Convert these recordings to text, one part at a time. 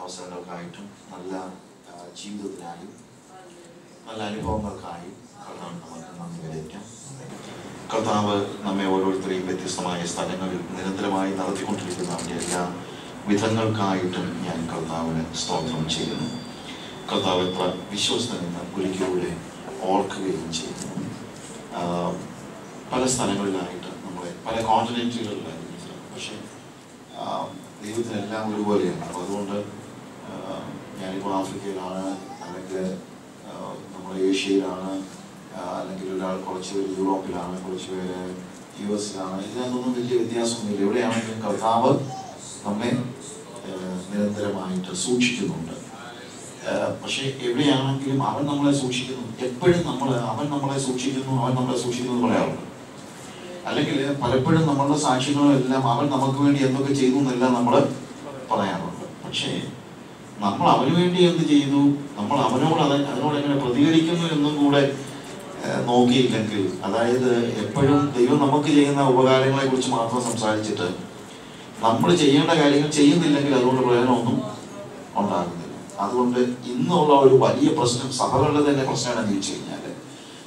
അവസരങ്ങൾക്കായിട്ടും നല്ല ജീവിതത്തിനായും നല്ല അനുഭവങ്ങൾക്കായും കർത്താവ് നമുക്ക് നന്ദി കരയിക്കാം. കർത്താവ് നമ്മെ ഓരോരുത്തരെയും വ്യത്യസ്തമായ സ്ഥലങ്ങളിൽ നിരന്തരമായി നടത്തിക്കൊണ്ടിരിക്കുന്ന അവൻ്റെ എല്ലാ വിധങ്ങൾക്കായിട്ടും ഞാൻ കർത്താവിന് സ്തോത്രം ചെയ്യുന്നു. കർത്താവ് എത്ര വിശ്വസ്തനെന്ന് ഒരിക്കലൂടെ ഓർക്കുകയും ചെയ്യുന്നു. പല സ്ഥലങ്ങളിലായിട്ട് നമ്മളെ പല കോണ്ടിനെൻറ്റുകളിലായിരിക്കും, പക്ഷേ ദൈവത്തിനെല്ലാം ഒരുപോലെയാണ്. അതുകൊണ്ട് ഞാനിപ്പോൾ ആഫ്രിക്കയിലാണ്, അല്ലെങ്കിൽ നമ്മൾ ഏഷ്യയിലാണ്, അല്ലെങ്കിൽ ഒരാൾ കുറച്ച് പേര് യൂറോപ്പിലാണ്, കുറച്ച് പേര് US-ലാണ്. ഇതിനകത്തൊന്നും വലിയ വ്യത്യാസമൊന്നുമില്ല. എവിടെയാണെങ്കിലും കർത്താവ് നമ്മെ നിരന്തരമായിട്ട് സൂക്ഷിക്കുന്നുണ്ട്. പക്ഷെ എവിടെയാണെങ്കിലും അവൻ നമ്മളെ സൂക്ഷിക്കുന്നു. എപ്പോഴും അവൻ നമ്മളെ സൂക്ഷിക്കുന്നു എന്ന് പറയാറുണ്ട്. അല്ലെങ്കിൽ പലപ്പോഴും നമ്മളുടെ സാക്ഷ്യങ്ങളെല്ലാം അവൻ നമുക്ക് വേണ്ടി എന്തൊക്കെ ചെയ്തു എന്നെല്ലാം നമ്മൾ പറയാറുണ്ട്. പക്ഷേ നമ്മൾ അവന് വേണ്ടി എന്ത് ചെയ്തു, നമ്മൾ അതിനോട് എങ്ങനെ പ്രതികരിക്കുന്നു എന്നും കൂടെ നോക്കിയില്ലെങ്കിൽ, അതായത് എപ്പോഴും ദൈവം നമുക്ക് ചെയ്യുന്ന ഉപകാരങ്ങളെ കുറിച്ച് മാത്രം സംസാരിച്ചിട്ട് നമ്മൾ ചെയ്യേണ്ട കാര്യങ്ങൾ ചെയ്യുന്നില്ലെങ്കിൽ അതുകൊണ്ട് പ്രയോജനമൊന്നും ഉണ്ടാകുന്നില്ല. അതുകൊണ്ട് ഇന്നുള്ള ഒരു വലിയ പ്രശ്നം സഭകളുടെ തന്നെ പ്രശ്നമാണെന്ന് ചോദിച്ചു കഴിഞ്ഞാൽ,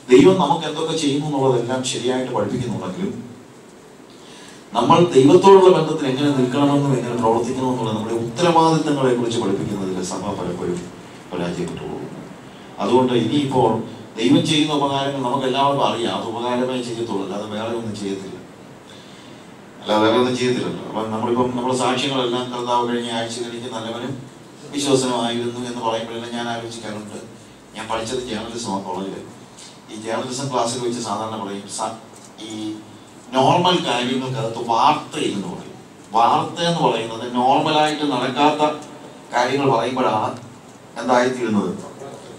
ദൈവം നമുക്ക് എന്തൊക്കെ ചെയ്യുന്നു എന്നുള്ളതെല്ലാം ശരിയായിട്ട് പഠിപ്പിക്കുന്നുണ്ടെങ്കിലും നമ്മൾ ദൈവത്തോടുള്ള ബന്ധത്തിൽ എങ്ങനെ നിൽക്കണമെന്നും എങ്ങനെ പ്രവർത്തിക്കണമെന്നുള്ള നമ്മുടെ ഉത്തരവാദിത്തങ്ങളെ കുറിച്ച് പഠിപ്പിക്കുന്നതിൽ സഭ പലപ്പോഴും പരാജയപ്പെട്ടു പോകുന്നു. അതുകൊണ്ട് ഇനിയിപ്പോൾ ദൈവം ചെയ്യുന്ന ഉപകാരങ്ങൾ നമുക്ക് എല്ലാവർക്കും അറിയാം. അത് ഉപകാരമേ ചെയ്യത്തുള്ളൂ, അല്ലാതെ വേറെ ഒന്നും ചെയ്യത്തില്ലല്ലോ. അപ്പം നമ്മുടെ സാക്ഷ്യങ്ങളെല്ലാം കർത്താവ് കഴിഞ്ഞ ആഴ്ചയിൽ എനിക്ക് നല്ലവനും വിശ്വസനമായിരുന്നു എന്ന് പറയുമ്പോഴെല്ലാം ഞാൻ ആലോചിക്കാറുണ്ട്. ഞാൻ പഠിച്ചത് ജേർണലിസം കോളേജിൽ. ഈ ജേർണലിസം ക്ലാസ്സിൽ വെച്ച് സാധാരണ പറയും, ഈ നോർമൽ കാര്യങ്ങൾക്കകത്ത് വാർത്തയെന്ന് പറയും. വാർത്ത എന്ന് പറയുന്നത് നോർമലായിട്ട് നടക്കാത്ത കാര്യങ്ങൾ പറയുമ്പോഴാണ് എന്തായിത്തീരുന്നത്,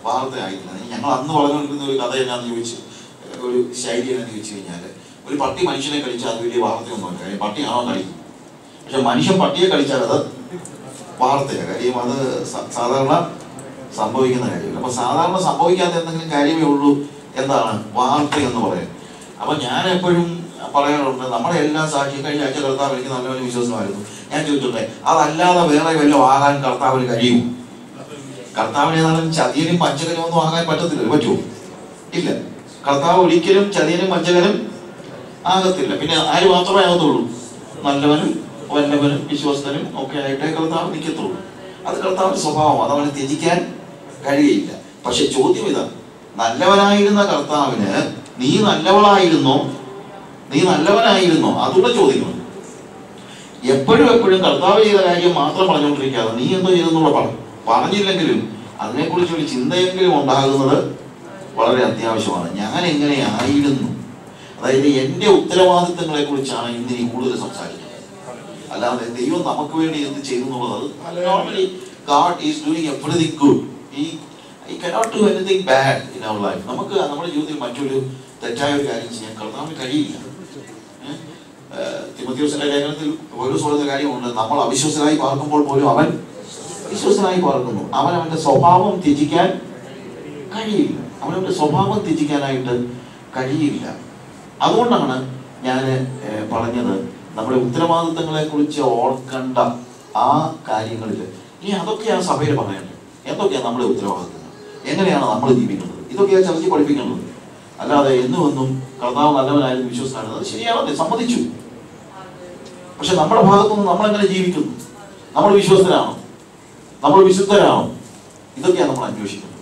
വാർത്തയായിത്തീരുന്നത്. ഞങ്ങൾ അന്ന് പറഞ്ഞുകൊണ്ടിരുന്ന ഒരു കഥ എന്നാന്ന് ചോദിച്ചു, ഒരു ശൈലി എന്നാന്ന് ചോദിച്ചു കഴിഞ്ഞാൽ, ഒരു പട്ടി മനുഷ്യനെ കടിച്ചാൽ അത് വലിയ വാർത്തയൊന്നുമില്ല. കാര്യം പട്ടിയാണോ കടിക്കും. പക്ഷെ മനുഷ്യൻ പട്ടിയെ കടിച്ചാൽ അത് വാർത്തയാണ്. കാര്യം അത് സാധാരണ സംഭവിക്കുന്ന കാര്യമില്ല. അപ്പൊ സാധാരണ സംഭവിക്കാത്ത എന്തെങ്കിലും കാര്യമേ ഉള്ളൂ എന്താണ് വാർത്ത എന്ന് പറയുന്നത്. അപ്പൊ ഞാൻ എപ്പോഴും പറയാറുണ്ട്, നമ്മുടെ എല്ലാ സാക്ഷ്യം കഴിഞ്ഞ ആഴ്ച കർത്താവ് എനിക്ക് നല്ലൊരു വിശ്വാസമായിരുന്നു. ഞാൻ ചോദിച്ചോട്ടെ, അതല്ലാതെ വേറെ വല്ലതും ആകാൻ കർത്താവിന് കഴിയുമോ? കർത്താവിന് ഏതായാലും ചതിയനും വഞ്ചകനും ഒന്നും ആകാൻ പറ്റത്തില്ല. പറ്റുമോ? ഇല്ല. കർത്താവ് ഒരിക്കലും ചതിയനും വഞ്ചകനും ആകത്തില്ല. പിന്നെ ആര് മാത്രമേ ആകത്തുള്ളൂ? നല്ലവനും വല്ലവനും വിശ്വസ്തനും ഒക്കെ ആയിട്ടേ കർത്താവ് നിൽക്കത്തുള്ളൂ. അത് കർത്താവിന്റെ സ്വഭാവം, അതവന് ത്യജിക്കാൻ കഴിയില്ല. പക്ഷെ ചോദ്യം ഇതാ, നല്ലവനായിരുന്ന കർത്താവിന് നീ നല്ലവനായിരുന്നോ? അതുകൂടെ ചോദിക്കണം. എപ്പോഴും കർത്താവ് ചെയ്ത കാര്യം മാത്രം പറഞ്ഞുകൊണ്ടിരിക്കാതെ നീ എന്തോ ചെയ്തെന്നുള്ള പറഞ്ഞില്ലെങ്കിലും അതിനെക്കുറിച്ച് ഒരു ചിന്തയെങ്കിലും ഉണ്ടാകുന്നത് വളരെ അത്യാവശ്യമാണ്. ഞാൻ എങ്ങനെയായിരുന്നു, അതായത് എൻ്റെ ഉത്തരവാദിത്തങ്ങളെ കുറിച്ചാണ് ഇന്ന് ഈ കൂടുതൽ സംസാരിക്കുന്നത്. അല്ലാതെ ദൈവം നമുക്ക് വേണ്ടി എന്ത് ചെയ്തു എന്നുള്ളത്, normally God is doing everything good. He cannot do anything bad in our life. നമുക്ക് നമ്മുടെ ജീവിതത്തിൽ മറ്റൊരു തെറ്റായ ഒരു കാര്യം ചെയ്യാൻ കർത്താവിന് കഴിയില്ല. തിമോഥെയോസിന്റെ ലേഖനത്തിൽ പൗലോസ് പറയുന്ന കാര്യമുണ്ട്, നമ്മൾ അവിശ്വസനായി പാർക്കുമ്പോൾ പോലും അവൻ വിശ്വസനായി പാർക്കുന്നു. അവന്റെ സ്വഭാവം ത്യജിക്കാൻ കഴിയില്ല. അവനവന്റെ സ്വഭാവം ത്യജിക്കാനായിട്ട് കഴിയില്ല. അതുകൊണ്ടാണ് ഞാൻ പറഞ്ഞത്, നമ്മുടെ ഉത്തരവാദിത്തങ്ങളെ കുറിച്ച് ഓർക്കേണ്ട ആ കാര്യങ്ങളിൽ ഇനി അതൊക്കെയാണ് സഭയിൽ പറയേണ്ടത്. എന്തൊക്കെയാണ് നമ്മുടെ ഉത്തരവാദിത്തങ്ങൾ, എങ്ങനെയാണ് നമ്മൾ ജീവിക്കുന്നത്, ഇതൊക്കെയാണ് ചർച്ച പഠിപ്പിക്കേണ്ടത്. അല്ലാതെ എന്നും കർത്താവ് നല്ലവനായിരുന്നു വിശ്വസനായിരുന്നു, അത് ശരിയാണല്ലേ, സമ്മതിച്ചു. പക്ഷെ നമ്മുടെ ഭാഗത്തുനിന്ന് നമ്മളെങ്ങനെ ജീവിക്കുന്നു, നമ്മൾ വിശ്വസ്തരാണോ, നമ്മൾ വിശുദ്ധരാണോ, ഇതൊക്കെയാണ് നമ്മൾ അന്വേഷിക്കുന്നത്.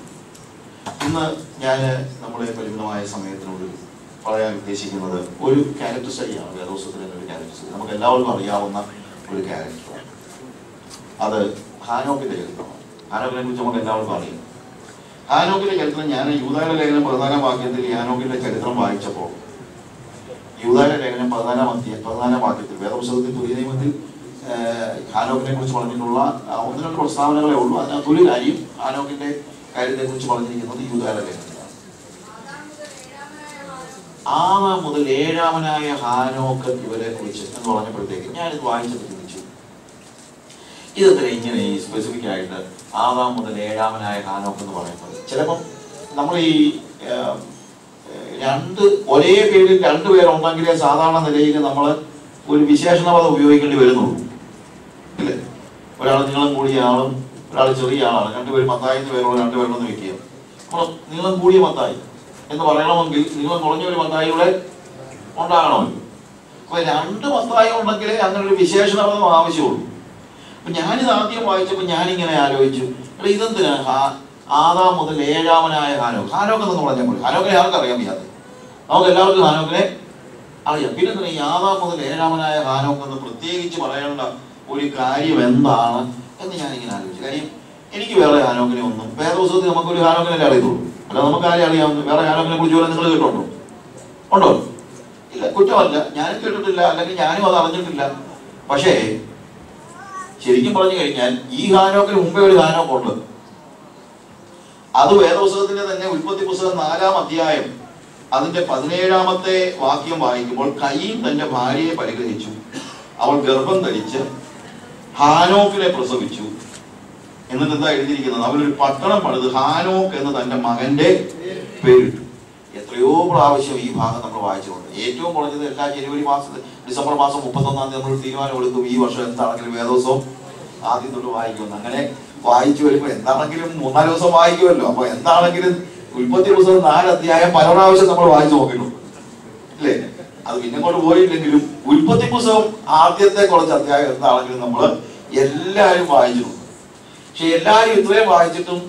ഇന്ന് ഞാൻ നമ്മുടെ പരിമിതമായ സമയത്തിനോട് പറയാൻ ഉദ്ദേശിക്കുന്നത് ഒരു ക്യാരക്ടർ സ്റ്റഡിയാണ്. വേദോസത്തിലെ ഒരു ക്യാരക്ടർ സ്റ്റഡി, നമുക്ക് എല്ലാവർക്കും അറിയാവുന്ന ഒരു ക്യാരക്ടറാണ്. അത് ഹാനോക്കിന്റെ ചരിത്രമാണ്. ഹാനോക്കിനെ കുറിച്ച് നമുക്ക് എല്ലാവർക്കും അറിയാം. ഹാനോക്കിന്റെ ചരിത്രം, ഞാൻ യൂദായുടെ ലേഖനം 14-ാം വാക്യത്തിൽ ഹാനോക്കിന്റെ ചരിത്രം വായിച്ചപ്പോൾ, യൂദായുടെ ലേഖനം 14-ാം വാക്യത്തിൽ വേദപുസ്തകത്തിൽ പുതിയ നിയമത്തിൽ ഹാനോക്കിനെ കുറിച്ച് പറഞ്ഞിട്ടുള്ള 1-2 പ്രസ്താവനകളേ ഉള്ളൂ. അതിനകത്ത് ഒരു കാര്യം, ഹാനോക്കിന്റെ കാര്യത്തെ കുറിച്ച് പറഞ്ഞിരിക്കുന്നത് യൂദായുടെ ലേഖനത്തിലാണ്. 6 മുതൽ 7-ാമനായ ഹാനോക്ക് ഇവരെ കുറിച്ച് എന്ന് പറഞ്ഞപ്പോഴത്തേക്ക് ഞാനിത് വായിച്ചപ്പോൾ ചിന്തിച്ചു, ഇതെത്ര ഇങ്ങനെ ഈ സ്പെസിഫിക് ആയിട്ട് 6 മുതൽ 7-ാമനായ ഹാനോക്ക് എന്ന് പറയുന്നത്. ചിലപ്പം നമ്മൾ ഈ ഒരേ പേരിൽ 2 പേരുണ്ടെങ്കിലേ സാധാരണ നിലയിൽ നമ്മൾ ഒരു വിശേഷണപദം ഉപയോഗിക്കേണ്ടി വരുന്നുള്ളൂ, ഇല്ലേ? ഒരാൾ നീളം കൂടിയ ആളും ഒരാൾ ചെറിയ ആളാണ്, രണ്ടുപേരും മത്തായി എന്ന് പേരുള്ള രണ്ടുപേരുണ്ടെന്ന് വെക്കുക. നമ്മൾ നീളം കൂടിയ മത്തായി എന്ന് പറയണമെങ്കിൽ നീളം കുറഞ്ഞ ഒരു മത്തായി ഇവിടെ ഉണ്ടാകണമല്ലോ. അപ്പൊ രണ്ട് മത്തായി ഉണ്ടെങ്കിലേ അങ്ങനെ ഒരു വിശേഷണപദം ആവശ്യമുള്ളൂ. അപ്പൊ ഞാനിത് ആദ്യം വായിച്ചപ്പോൾ ഞാനിങ്ങനെ ആലോചിച്ചു, ഇതെന്തിനാ ആദാം മുതൽ ഏഴാമനായ ഹാനോക്ക്. ഹാനോക്ക് എന്ന് പറഞ്ഞാൽ മതി. ഹാനോക്കിനെ ആർക്കറിയാൻ വയ്യാതെ, നമുക്ക് എല്ലാവർക്കും ഹാനോക്കിനെ അറിയാം. പിന്നെ എന്തിനാ ഈ ആദാം മുതൽ ഏഴാമനായ ഹാനോക്ക് എന്ന് പ്രത്യേകിച്ച് പറയേണ്ട ഒരു കാര്യം എന്താണ് എന്ന് ഞാനിങ്ങനെ ആലോചിച്ചു. കാര്യം എനിക്ക് വേറെ ഹാനോക്കിനെ ഒന്നും, വേദപുസ്തകത്തിൽ നമുക്കൊരു ഹാനോക്കിനെ അറിയത്തുള്ളൂ, അല്ല നമുക്ക് ആരെയും അറിയാവുന്ന വേറെ ഹാനോക്കിനെ കുറിച്ച് പോലെ നിങ്ങൾ കേട്ടുണ്ടോ? ഉണ്ടോ? ഇല്ല, കുറ്റമല്ല, ഞാനും കേട്ടിട്ടില്ല, അല്ലെങ്കിൽ ഞാനും അത് അറിഞ്ഞിട്ടില്ല. പക്ഷേ ശരിക്കും പറഞ്ഞു കഴിഞ്ഞാൽ ഈ ഹാനോക്കിന് മുമ്പേ ഒരു ഹാനോക്കുണ്ട്. അത് വേദപുസ്തകത്തിന്റെ തന്നെ ഉൽപ്പത്തി പുസ്തകം 4-ാം അധ്യായം അതിന്റെ 17-ാമത്തെ വാക്യം വായിക്കുമ്പോൾ, കയീൻ തന്റെ ഭാര്യയെ പരിഗ്രഹിച്ചു, അവൾ ഗർഭം ധരിച്ച് ഹാനോക്കിനെ പ്രസവിച്ചു. എന്നിട്ട് എന്താ എഴുതിയിരിക്കുന്നത്? അവരൊരു പട്ടണം പണിത് ഹാനോക്ക് എന്ന് തന്റെ മകന്റെ പേരിട്ടു. എത്രയോ പ്രാവശ്യം ഈ ഭാഗം നമ്മൾ വായിച്ചിട്ടുണ്ട്. ഏറ്റവും കുറഞ്ഞത് എല്ലാ ജനുവരി മാസത്തിൽ ഡിസംബർ മാസം 31-ാം തീയതി നമ്മൾ തീരുമാനം എടുക്കും ഈ വർഷം എന്താണെങ്കിലും വേദോത്സവം ആദ്യം തൊട്ട് വായിക്കുമെന്ന്. അങ്ങനെ വായിച്ചു വരുമ്പോൾ എന്താണെങ്കിലും 3-4 ദിവസം വായിക്കുമല്ലോ. അപ്പൊ എന്താണെങ്കിലും ഉൽപ്പത്തി പുസ്തകം 4 അധ്യായം പല പ്രാവശ്യം നമ്മൾ വായിച്ചു നോക്കിയിട്ടുണ്ട്, അല്ലേ? അത് പിന്നെ കൊണ്ട് പോയില്ലെങ്കിലും ഉൽപ്പത്തി പുസ്തകം ആദ്യത്തെ കുറച്ച് അധ്യായം എന്താണെങ്കിലും നമ്മൾ എല്ലാവരും വായിച്ചിട്ടുണ്ട്. പക്ഷെ എല്ലാവരും ഇത്രയും വായിച്ചിട്ടും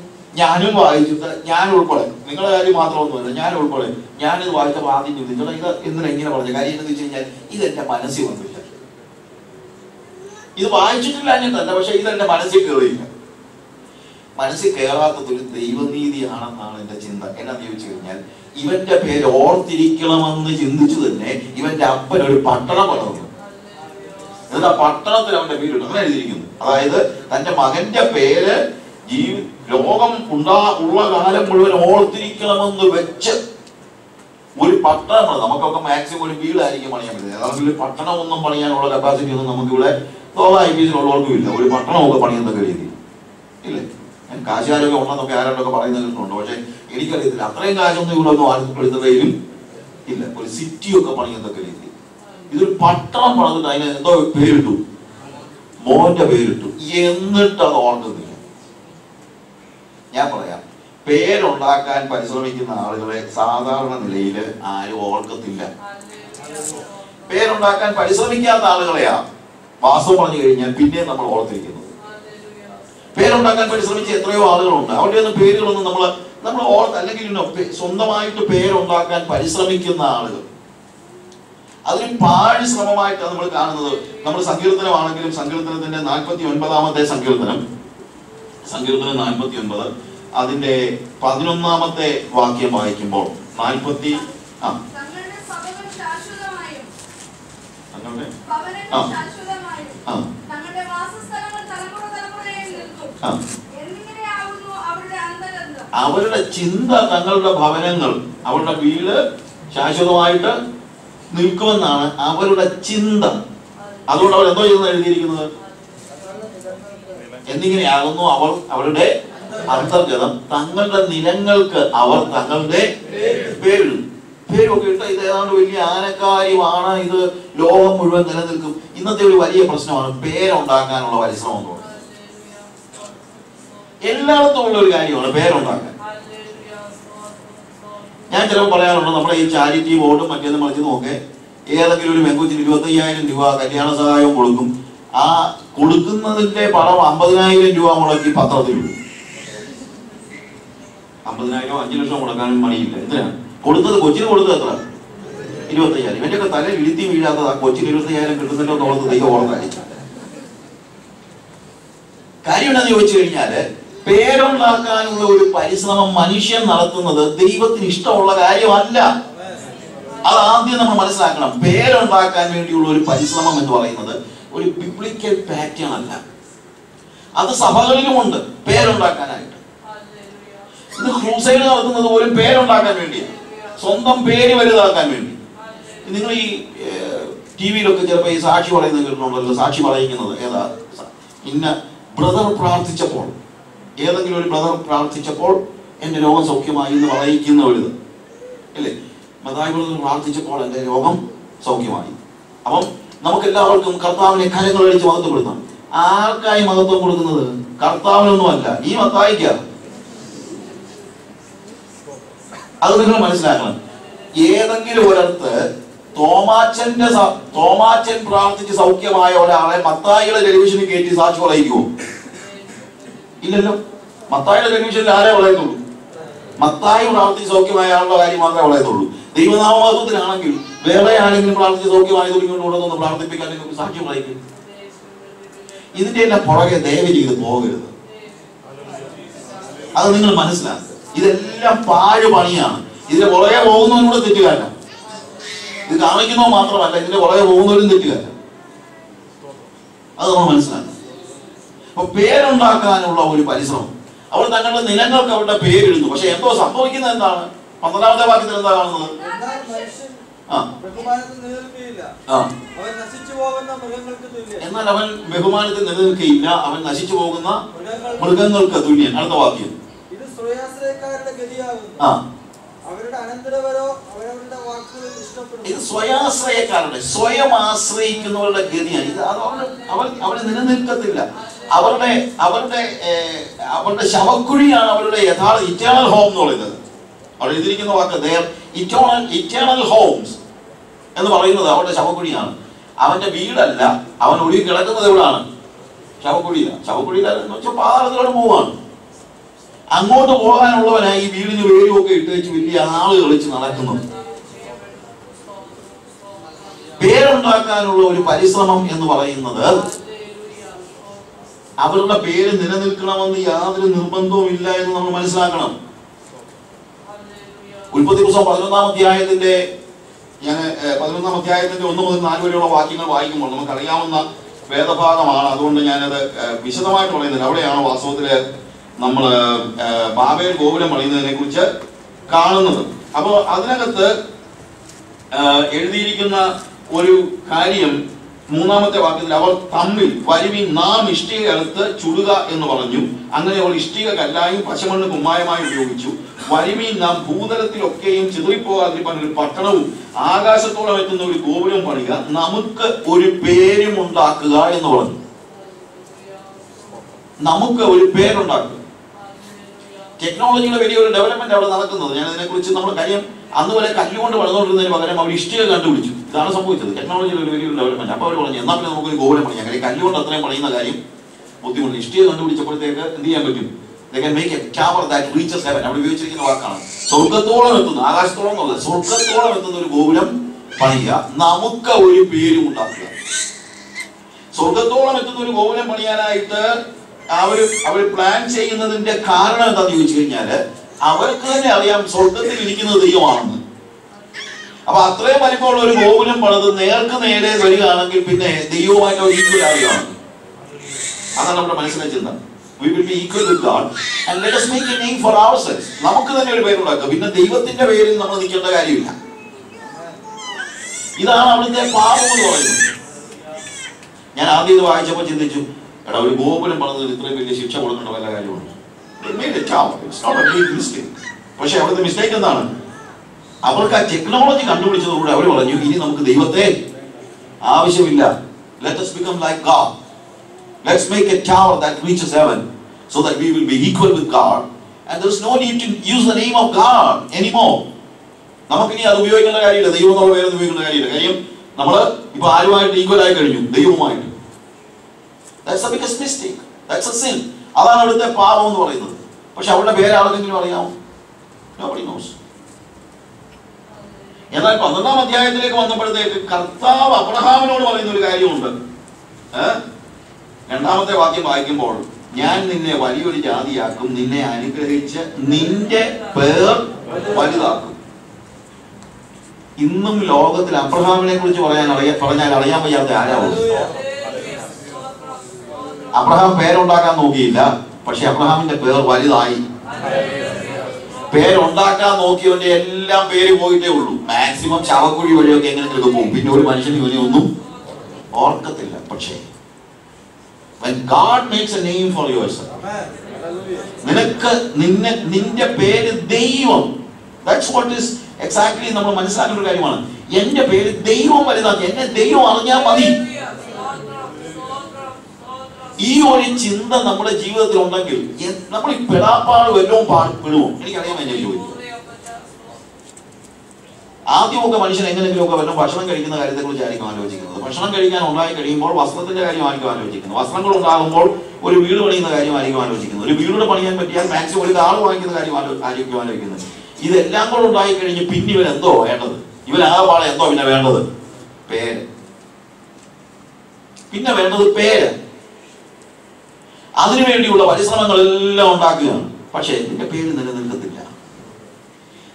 ഞാനും വായിച്ചിട്ട്, ഞാൻ ഉൾപ്പെടെ, നിങ്ങളുടെ കാര്യം മാത്രമൊന്നുമല്ല, ഞാൻ ഉൾപ്പെടെ ഞാനിത് വായിച്ചപ്പോൾ ആദ്യം ചിന്തിച്ചോളാം, ഇത് എന്തിനാ ഇങ്ങനെ പറഞ്ഞ കാര്യം എന്ന് വെച്ച് കഴിഞ്ഞാൽ ഇതെന്റെ മനസ്സിൽ വന്നില്ല. ഇത് വായിച്ചിട്ടില്ല എന്നിട്ടല്ല, പക്ഷെ ഇതെന്റെ മനസ്സിൽ കയറിയില്ല. മനസ്സിൽ കയറാത്തത് ഒരു ദൈവനീതിയാണെന്നാണ് എന്റെ ചിന്ത. എന്നാന്ന് ചോദിച്ചു കഴിഞ്ഞാൽ, ഇവന്റെ പേര് ഓർത്തിരിക്കണമെന്ന് ചിന്തിച്ചു തന്നെ ഇവന്റെ അപ്പൻ ഒരു പട്ടണം പണിതു. എന്നിട്ട് ആ പട്ടണത്തിൽ അവന്റെ പേര് അങ്ങനെ എഴുതിയിരിക്കുന്നു. അതായത് തന്റെ മകന്റെ പേര് ലോകം ഉള്ള കാലം മുഴുവൻ ഓർത്തിരിക്കണമെന്ന് വെച്ച് ഒരു പട്ടണമാണ്. നമുക്കൊക്കെ മാക്സിമം ഒരു വീടായിരിക്കും പണിയാൻ പറ്റുന്നത്. അതാണെങ്കിൽ ഒരു പട്ടണം ഒന്നും പണിയാനുള്ള കപ്പാസിറ്റി ഒന്നും നമുക്കിവിടെ IPS-ലുള്ളവർക്കും ഇല്ല. ഒരു പട്ടണമൊക്കെ പണിയുന്നൊക്കെ രീതി ഇല്ലേ? ഞാൻ കാശുകാരൊക്കെ ഉണ്ടെന്നൊക്കെ ആരോടൊക്കെ പറയുന്നുണ്ട്, പക്ഷെ എനിക്കറിയത്തില്ല അത്രയും കാശൊന്നും ഇവിടെ ഒന്നും ആർക്കും എടുത്തതേലും ഇല്ല. ഒരു സിറ്റിയൊക്കെ പണിയുന്നൊക്കെ രീതി. ഇതൊരു പട്ടണം പണിതിട്ട് അതിന് എന്തോ പേരിട്ടു, മോന്റെ പേരിട്ടു. എന്നിട്ട് അത് ഓർക്കുന്നില്ല. ഞാൻ പറയാം, പേരുണ്ടാക്കാൻ പരിശ്രമിക്കുന്ന ആളുകളെ സാധാരണ നിലയിൽ ആരും ഓർക്കത്തില്ല. പേരുണ്ടാക്കാൻ പരിശ്രമിക്കാത്ത ആളുകളെയാ വാസ്തവം പറഞ്ഞു കഴിഞ്ഞാൽ പിന്നെ നമ്മൾ ഓർത്തിരിക്കുന്നത്. പേരുണ്ടാക്കാൻ പരിശ്രമിച്ച എത്രയോ ആളുകളുണ്ട്, അവരുടെ ഒന്നും പേരുകളൊന്നും നമ്മൾ ഓർത്ത്, അല്ലെങ്കിൽ സ്വന്തമായിട്ട് പേരുണ്ടാക്കാൻ പരിശ്രമിക്കുന്ന ആളുകൾ അതൊരു പാഴ് ശ്രമമായിട്ടാണ് നമ്മൾ കാണുന്നത്. നമ്മൾ സങ്കീർത്തനമാണെങ്കിലും സങ്കീർത്തനത്തിന്റെ 49-ാമത്തെ സങ്കീർത്തനം 49 അതിന്റെ 11-ാമത്തെ വാക്യം വായിക്കുമ്പോൾ 40 അവരുടെ ചിന്ത, തങ്ങളുടെ ഭവനങ്ങൾ, അവരുടെ വീട് ശാശ്വതമായിട്ട് നിൽക്കുമെന്നാണ് അവരുടെ ചിന്ത. അതുകൊണ്ട് അവർ എന്തോ ചെയ്യുന്നത് എഴുതിയിരിക്കുന്നത്, എന്നിങ്ങനെയാകുന്നു അവരുടെ അന്തർഗതം, തങ്ങളുടെ നിലങ്ങൾക്ക് അവർ തങ്ങളുടെ പേരൊക്കെ ഇട്ട്. ഇത് ഏതാണ്ട് വലിയ ആനക്കാര്യമാണ്, ഇത് ലോകം മുഴുവൻ നിലനിൽക്കും. ഇന്നത്തെ ഒരു വലിയ പ്രശ്നമാണ് പേരുണ്ടാക്കാനുള്ള പരിശ്രമം എന്ന് പറയുന്നത്. എല്ലായിടത്തും ഉള്ള ഒരു കാര്യമാണ് പേരുണ്ടാക്കാൻ. ഞാൻ ചിലപ്പോൾ പറയാറുണ്ട്, നമ്മുടെ ഈ ചാരിറ്റി ബോർഡും മറ്റേതും മറിച്ച് നോക്കെ ഏതെങ്കിലും ഒരു പെൺകൊച്ചിന് 25,000 രൂപ കല്യാണ സഹായം കൊടുക്കും. ആ കൊടുക്കുന്നതിന്റെ പണം 50,000 രൂപ മുടക്കി പത്രത്തിൽ 50,000 5 ലക്ഷം മുടക്കാനും മണിയില്ല. എന്തിനാണ് കൊടുത്തത്? കൊച്ചിന് കൊടുത്തത് എത്ര? 25,000. ഇവന്റെയൊക്കെ തല ഇഴുത്തി വീഴാത്തത് ആ കൊച്ചിന് 25,000 കിട്ടുന്നല്ലോ തോന്നുന്നത് ദൈവം ഓർത്തായിരിക്കും. കാര്യം എന്താണെന്ന് ചോദിച്ചു കഴിഞ്ഞാല്, പേരുണ്ടാക്കാനുള്ള ഒരു പരിശ്രമം മനുഷ്യൻ നടത്തുന്നത് ദൈവത്തിന് ഇഷ്ടമുള്ള കാര്യമല്ല. അത് ആദ്യം നമ്മൾ മനസ്സിലാക്കണം. പേരുണ്ടാക്കാൻ വേണ്ടിയുള്ള ഒരു പരിശ്രമം എന്ന് പറയുന്നത് ഒരു ബിബ്ലിക്കൽ പാറ്റേൺ അല്ല. അത് സഭകളിലുമുണ്ട് പേരുണ്ടാക്കാനായിട്ട്. ഇത് ക്രൂസൈഡ് നടത്തുന്നത് പോലും പേരുണ്ടാക്കാൻ വേണ്ടിയാണ്, സ്വന്തം പേര് വലുതാക്കാൻ വേണ്ടി. നിങ്ങൾ ഈ TV-ലൊക്കെ ചിലപ്പോൾ ഈ സാക്ഷി പറയുന്നത് കേട്ടിട്ടുണ്ടല്ലോ. സാക്ഷി പറയിക്കുന്നത് ഏതാ? ഇന്ന ബ്രദർ പ്രാർത്ഥിച്ചപ്പോൾ, ഏതെങ്കിലും ഒരു ബ്രദർ പ്രാർത്ഥിച്ചപ്പോൾ എൻ്റെ രോഗം സൗഖ്യമായി എന്ന് പറയിക്കുന്ന ഒരിത് അല്ലേ? മത്തായി ബ്രദർ പ്രാർത്ഥിച്ചപ്പോൾ എൻ്റെ രോഗം സൗഖ്യമായി. അപ്പം നമുക്കെല്ലാവർക്കും കർത്താവിനെ കരങ്ങളടിച്ച് മഹത്വപ്പെടുത്താം. ആർക്കായി മഹത്വം കൊടുക്കുന്നത്? കർത്താവിനൊന്നുമല്ല, ഈ മത്തായിക്ക. അത് നിങ്ങൾ മനസ്സിലാക്കണം. ഏതെങ്കിലും ഒരിടത്ത് തോമാച്ചൻ പ്രാർത്ഥിച്ച് സൗഖ്യമായ ഒരാളെ മത്തായിയുടെ ടെലിവിഷനിൽ കയറ്റി സാക്ഷി പറയിക്കുമോ? ഇല്ലല്ലോ. മത്തായിയുടെ ടെലിവിഷനിൽ ആരേ പറയത്തുള്ളൂ? മത്തായി പ്രാർത്ഥിച്ച് സൗഖ്യമായ ആളുടെ കാര്യം മാത്രമേ പറയത്തുള്ളൂ. ദൈവനാമത്വത്തിനാണെങ്കിൽ വേറെ ആരെങ്കിലും പ്രാർത്ഥിച്ച് സൗഖ്യമായി തുടങ്ങിക്കൊണ്ടുകൊണ്ടൊന്ന് പ്രാർത്ഥിപ്പിക്കാൻ നിങ്ങൾക്ക് സാക്ഷി പറയിക്കും. ഇതിന്റെ എല്ലാം പുറകെ ദയവ് ചെയ്ത് പോകരുത്. അത് നിങ്ങൾ മനസ്സിലാക്കുക. ഇതെല്ലാം പാഴ് പണിയാണ്. ഇതിന്റെ പുറകെ പോകുന്നവനൂടെ തെറ്റുകാരനാണ്. ഇത് കാണിക്കുന്നവ മാത്രമല്ല, ഇതിന്റെ പുറകെ പോകുന്നവരും തെറ്റുകാരനാണ്. അത് നമ്മൾ മനസ്സിലാക്കുക. അപ്പൊ പേരുണ്ടാക്കാനുള്ള ഒരു പരിശ്രമം. അവർ തങ്ങളുടെ നിലങ്ങൾക്ക് അവരുടെ പേരെഴുതുന്നു. പക്ഷെ എന്തോ സംഭവിക്കുന്നത് എന്താണ്? 12-ാമത്തെ വാക്യത്തിൽ എന്താ കാണുന്നത്? എന്നാൽ അവൻ ബഹുമാനത്തിൽ നിലനിൽക്കുകയില്ല, അവൻ നശിച്ചു പോകുന്ന മൃഗങ്ങൾക്ക് തുല്യൻ. അടുത്ത വാക്യം. ഇത് സ്വയാശ്രയക്കാരുടെ, സ്വയം ആശ്രയിക്കുന്നവരുടെ ഗതിയാണ്. ഇത് അവര് നിലനിൽക്കത്തില്ല. അവരുടെ ശവക്കുഴിയാണ് അവരുടെ യഥാർത്ഥ ഇറ്റേണൽ ഹോം എന്ന് പറയുന്നത്. അവിടെ എഴുതിയിരിക്കുന്ന വാക്ക് ഇറ്റേണൽ ഹോംസ് എന്ന് പറയുന്നത് അവരുടെ ശവക്കുഴിയാണ്. അവന്റെ വീടല്ല. അവൻ ഒഴുകി കിടക്കുന്നത് എവിടാണ്? ശവക്കുഴിയിലാണ്. ശവക്കുഴിയിലെന്ന് വെച്ചാൽ പാതാളത്തിലോട്ട് പോവാണ്. അങ്ങോട്ട് പോകാനുള്ളവനായി ഈ വീടിന് വേരുമൊക്കെ ഇട്ട് വെച്ച് വലിയ ആള് കളിച്ച് നടക്കുന്നത്. പേരുണ്ടാക്കാനുള്ള ഒരു പരിശ്രമം എന്ന് പറയുന്നത് അവരുടെ പേര് നിലനിൽക്കണമെന്ന് യാതൊരു നിർബന്ധവും ഇല്ല എന്ന് നമ്മൾ മനസ്സിലാക്കണം. ഉൽപ്പത്തി പുസ്തകം 11-ാം അധ്യായത്തിന്റെ 1 മുതൽ 4 വരെയുള്ള വാക്യങ്ങൾ വായിക്കുമ്പോൾ നമുക്കറിയാവുന്ന വേദഭാഗമാണ്. അതുകൊണ്ട് ഞാനത് വിശദമായിട്ട് പറയുന്നില്ല. അവിടെയാണ് വാസ്തവത്തില് നമ്മൾ ബാബേൽ ഗോപുരം പണിയുന്നതിനെ കുറിച്ച് കാണുന്നത്. അപ്പോൾ അതിനകത്ത് എഴുതിയിരിക്കുന്ന ഒരു കാര്യം 3-ാമത്തെ വാക്യത്തിൽ, അവർ തമ്മിൽ വരുവിൻ നാം ഇഷ്ടിക എടുത്ത് ചുടുക എന്ന് പറഞ്ഞു. അങ്ങനെ അവർ ഇഷ്ടിക കല്ലായും പശമണ്ണ് കുമ്മായമായി ഉപയോഗിച്ചു. വരുവിൻ നാം ഭൂതലത്തിലൊക്കെയും ചിതറിപ്പോകാതിരിക്കാൻ ഒരു പട്ടണവും ആകാശത്തോളം എത്തുന്ന ഒരു ഗോപുരം പണിയുക, നമുക്ക് ഒരു പേരും ഉണ്ടാക്കുക എന്ന് പറഞ്ഞു. നമുക്ക് ഒരു പേരുണ്ടാക്കുക. ടെക്നോളജിയുടെ വലിയൊരു ഡെവലപ്മെന്റ് അവിടെ നടക്കുന്നത്. ഞാൻ ഇതിനെക്കുറിച്ച് നമ്മുടെ കാര്യം അന്ന് വരെ കല്ലുകൊണ്ട് വളർന്നുകൊണ്ടിരുന്നതിന് പകരം അവർ ഇഷ്ടിക കണ്ടുപിടിച്ചു. ഇതാണ് സംഭവിച്ചത്. ടെക്നോളജിയുടെ ഒരു വലിയൊരു ഡെവലപ്മെന്റ്. അപ്പോൾ അവർ പറഞ്ഞു, എന്നാൽ പിന്നെ നമുക്കൊരു ഗോപുരം പണിയാം. കാര്യം കല്ലുകൊണ്ട് അത്രയും പണിയുന്ന കാര്യം ബുദ്ധിമുട്ട്. ഇഷ്ടിക കണ്ടുപിടിച്ചപ്പോഴത്തേക്ക് എന്ത് ചെയ്യാൻ പറ്റും? They can make a tower that reaches heaven. അവിടെ ഉപയോഗിച്ചിരിക്കുന്ന വാക്കാണ്. സ്വർഗത്തോളം എത്തുന്ന, ആകാശത്തോളം എന്നുള്ളത്, സ്വർഗത്തോളം എത്തുന്ന ഒരു ഗോപുരം പണിയുക, നമുക്ക് ഒരു പേരും ഉണ്ടാക്കുക. സ്വർഗത്തോളം എത്തുന്ന ഒരു ഗോപുരം പണിയാനായിട്ട് അവർ പ്ലാൻ ചെയ്യുന്നതിന്റെ കാരണം എന്താന്ന് ചോദിച്ചു കഴിഞ്ഞാല് അവർക്ക് തന്നെ അറിയാം സ്വർഗത്തിൽ ഇരിക്കുന്നത് ദൈവമാണെന്ന്. അപ്പൊ അത്രയും വലിപ്പമുള്ള ഒരു ഗോപുരം പണിത് നേർക്ക് നേരെ വരികയാണെങ്കിൽ പിന്നെ ദൈവവുമായിട്ട് ഒരു ഈക്വൽ ആവുകയാണ്. അതാണ് നമ്മുടെ മനസ്സിലെ ചിന്ത. We will be equal with God and let us make a name for ourselves. നമുക്ക് തന്നെ ഒരു പേരുണ്ടാക്കുക. പിന്നെ ദൈവത്തിന്റെ പേരിൽ നമ്മൾ നിൽക്കേണ്ട കാര്യമില്ല. ഇതാണ് അവിടുത്തെ പാപം എന്ന് പറയുന്നത്. ഞാൻ ആദ്യം ഇത് വായിച്ചപ്പോൾ ചിന്തിച്ചു, എടാ ഒരു ഗോപുരം പണിതതിൽ ഇത്രയും വലിയ ശിക്ഷ കൊടുക്കേണ്ട വല്ല കാര്യമുണ്ട്. പക്ഷെ അവിടുത്തെ മിസ്റ്റേക്ക് എന്താണ്? അവർക്ക് ആ ടെക്നോളജി കണ്ടുപിടിച്ചതോടെ അവർ പറഞ്ഞു, ഇനി നമുക്ക് ദൈവത്തെ ആവശ്യമില്ല. Let us become like God. Let's make a tower that reaches heaven so that we will be equal with God and there is no need to use the name of God anymore. നമുക്കിനി അത് ഉപയോഗിക്കേണ്ട കാര്യമില്ല. ദൈവം എന്നുള്ള പേര് ഉപയോഗിക്കേണ്ട കാര്യമില്ല. കാര്യം നമ്മൾ ഇപ്പൊ ആരുമായിട്ട് ഈക്വൽ ആയി കഴിഞ്ഞു, ദൈവവുമായിട്ട്. That's the biggest mistake. That's a sin. അതാണ് അവിടുത്തെ പാപം എന്ന് പറയുന്നത്. പക്ഷെ അവരുടെ പേര് ആർക്കെങ്കിലും അറിയാമോ? Nobody knows. എന്നാൽ 12-ാം അധ്യായത്തിലേക്ക് വന്നപ്പോഴത്തേക്ക് കർത്താവ് അബ്രഹാമിനോട് പറയുന്ന ഒരു കാര്യമുണ്ട്. 2-ാമത്തെ വാക്യം വായിക്കുമ്പോൾ, ഞാൻ നിന്നെ വലിയൊരു ജാതിയാക്കും, നിന്നെ അനുഗ്രഹിച്ച് നിന്റെ പേർ വലുതാക്കും. ഇന്നും ലോകത്തിൽ അബ്രഹാമിനെ കുറിച്ച് പറഞ്ഞാൽ അറിയാൻ വയ്യാത്ത ആരാവും? അബ്രഹാം പേരുണ്ടാക്കാൻ നോക്കിയില്ല, പക്ഷെ അബ്രഹാമിന്റെ പേർ വലുതായി. പേരുണ്ടാക്കാൻ നോക്കിയവന്റെ എല്ലാം പേര് പോയിട്ടേ ഉള്ളൂ. മാക്സിമം ശവക്കുഴി വഴിയൊക്കെ എങ്ങനെയൊക്കെ പോകും. പിന്നെ ഒരു മനുഷ്യന് ഇവനെ ഒന്നും ഓർക്കത്തില്ല. പക്ഷേ when God makes a name for yourself, നിനക്ക് നിന്റെ പേര് ദൈവം. That's what is exactly നമ്മൾ മനസ്സിലാക്കേണ്ട ഒരു കാര്യമാണ്. എന്റെ പേര് ദൈവം വലുതാക്കി. എന്നെ ദൈവം അറിഞ്ഞാൽ മതി. ഈ ഒരു ചിന്ത നമ്മുടെ ജീവിതത്തിൽ ഉണ്ടെങ്കിൽ നമ്മൾ ഈ പെടാപ്പാട് വല്ലതും പെടുമോ? എനിക്കറിയാൻ വേണ്ടി ചോദിക്കും. ആദ്യമൊക്കെ മനുഷ്യൻ എങ്ങനെയെങ്കിലുമൊക്കെ വല്ലതും ഭക്ഷണം കഴിക്കുന്ന കാര്യത്തെ കുറിച്ച് ആയിരിക്കും ആലോചിക്കുന്നത്. ഭക്ഷണം കഴിക്കാൻ ഉണ്ടായി കഴിയുമ്പോൾ വസ്ത്രത്തിന്റെ കാര്യമായിരിക്കും ആലോചിക്കുന്നത്. വസ്ത്രങ്ങൾ ഉണ്ടാകുമ്പോൾ ഒരു വീട് പണിയുന്ന കാര്യമായിരിക്കും ആലോചിക്കുന്നത്. ഒരു വീട് പണിയാൻ പറ്റിയാൽ മാക്സിമം ഒരു കാറ് വാങ്ങിക്കുന്ന കാര്യം ആയിരിക്കും ആലോചിക്കുന്നത്. ഇതെല്ലാം കൂടെ ഉണ്ടായി കഴിഞ്ഞ് പിന്നെ ഇവൻ എന്തോ വേണ്ടത്? ഇവനാകെപ്പാടെ എന്തോ പിന്നെ വേണ്ടത്? പേര്. പിന്നെ വേണ്ടത് പേര്. അതിനുവേണ്ടിയുള്ള പരിശ്രമങ്ങളെല്ലാം ഉണ്ടാക്കുകയാണ്. പക്ഷേ നിന്റെ പേര് നിലനിൽക്കത്തില്ല.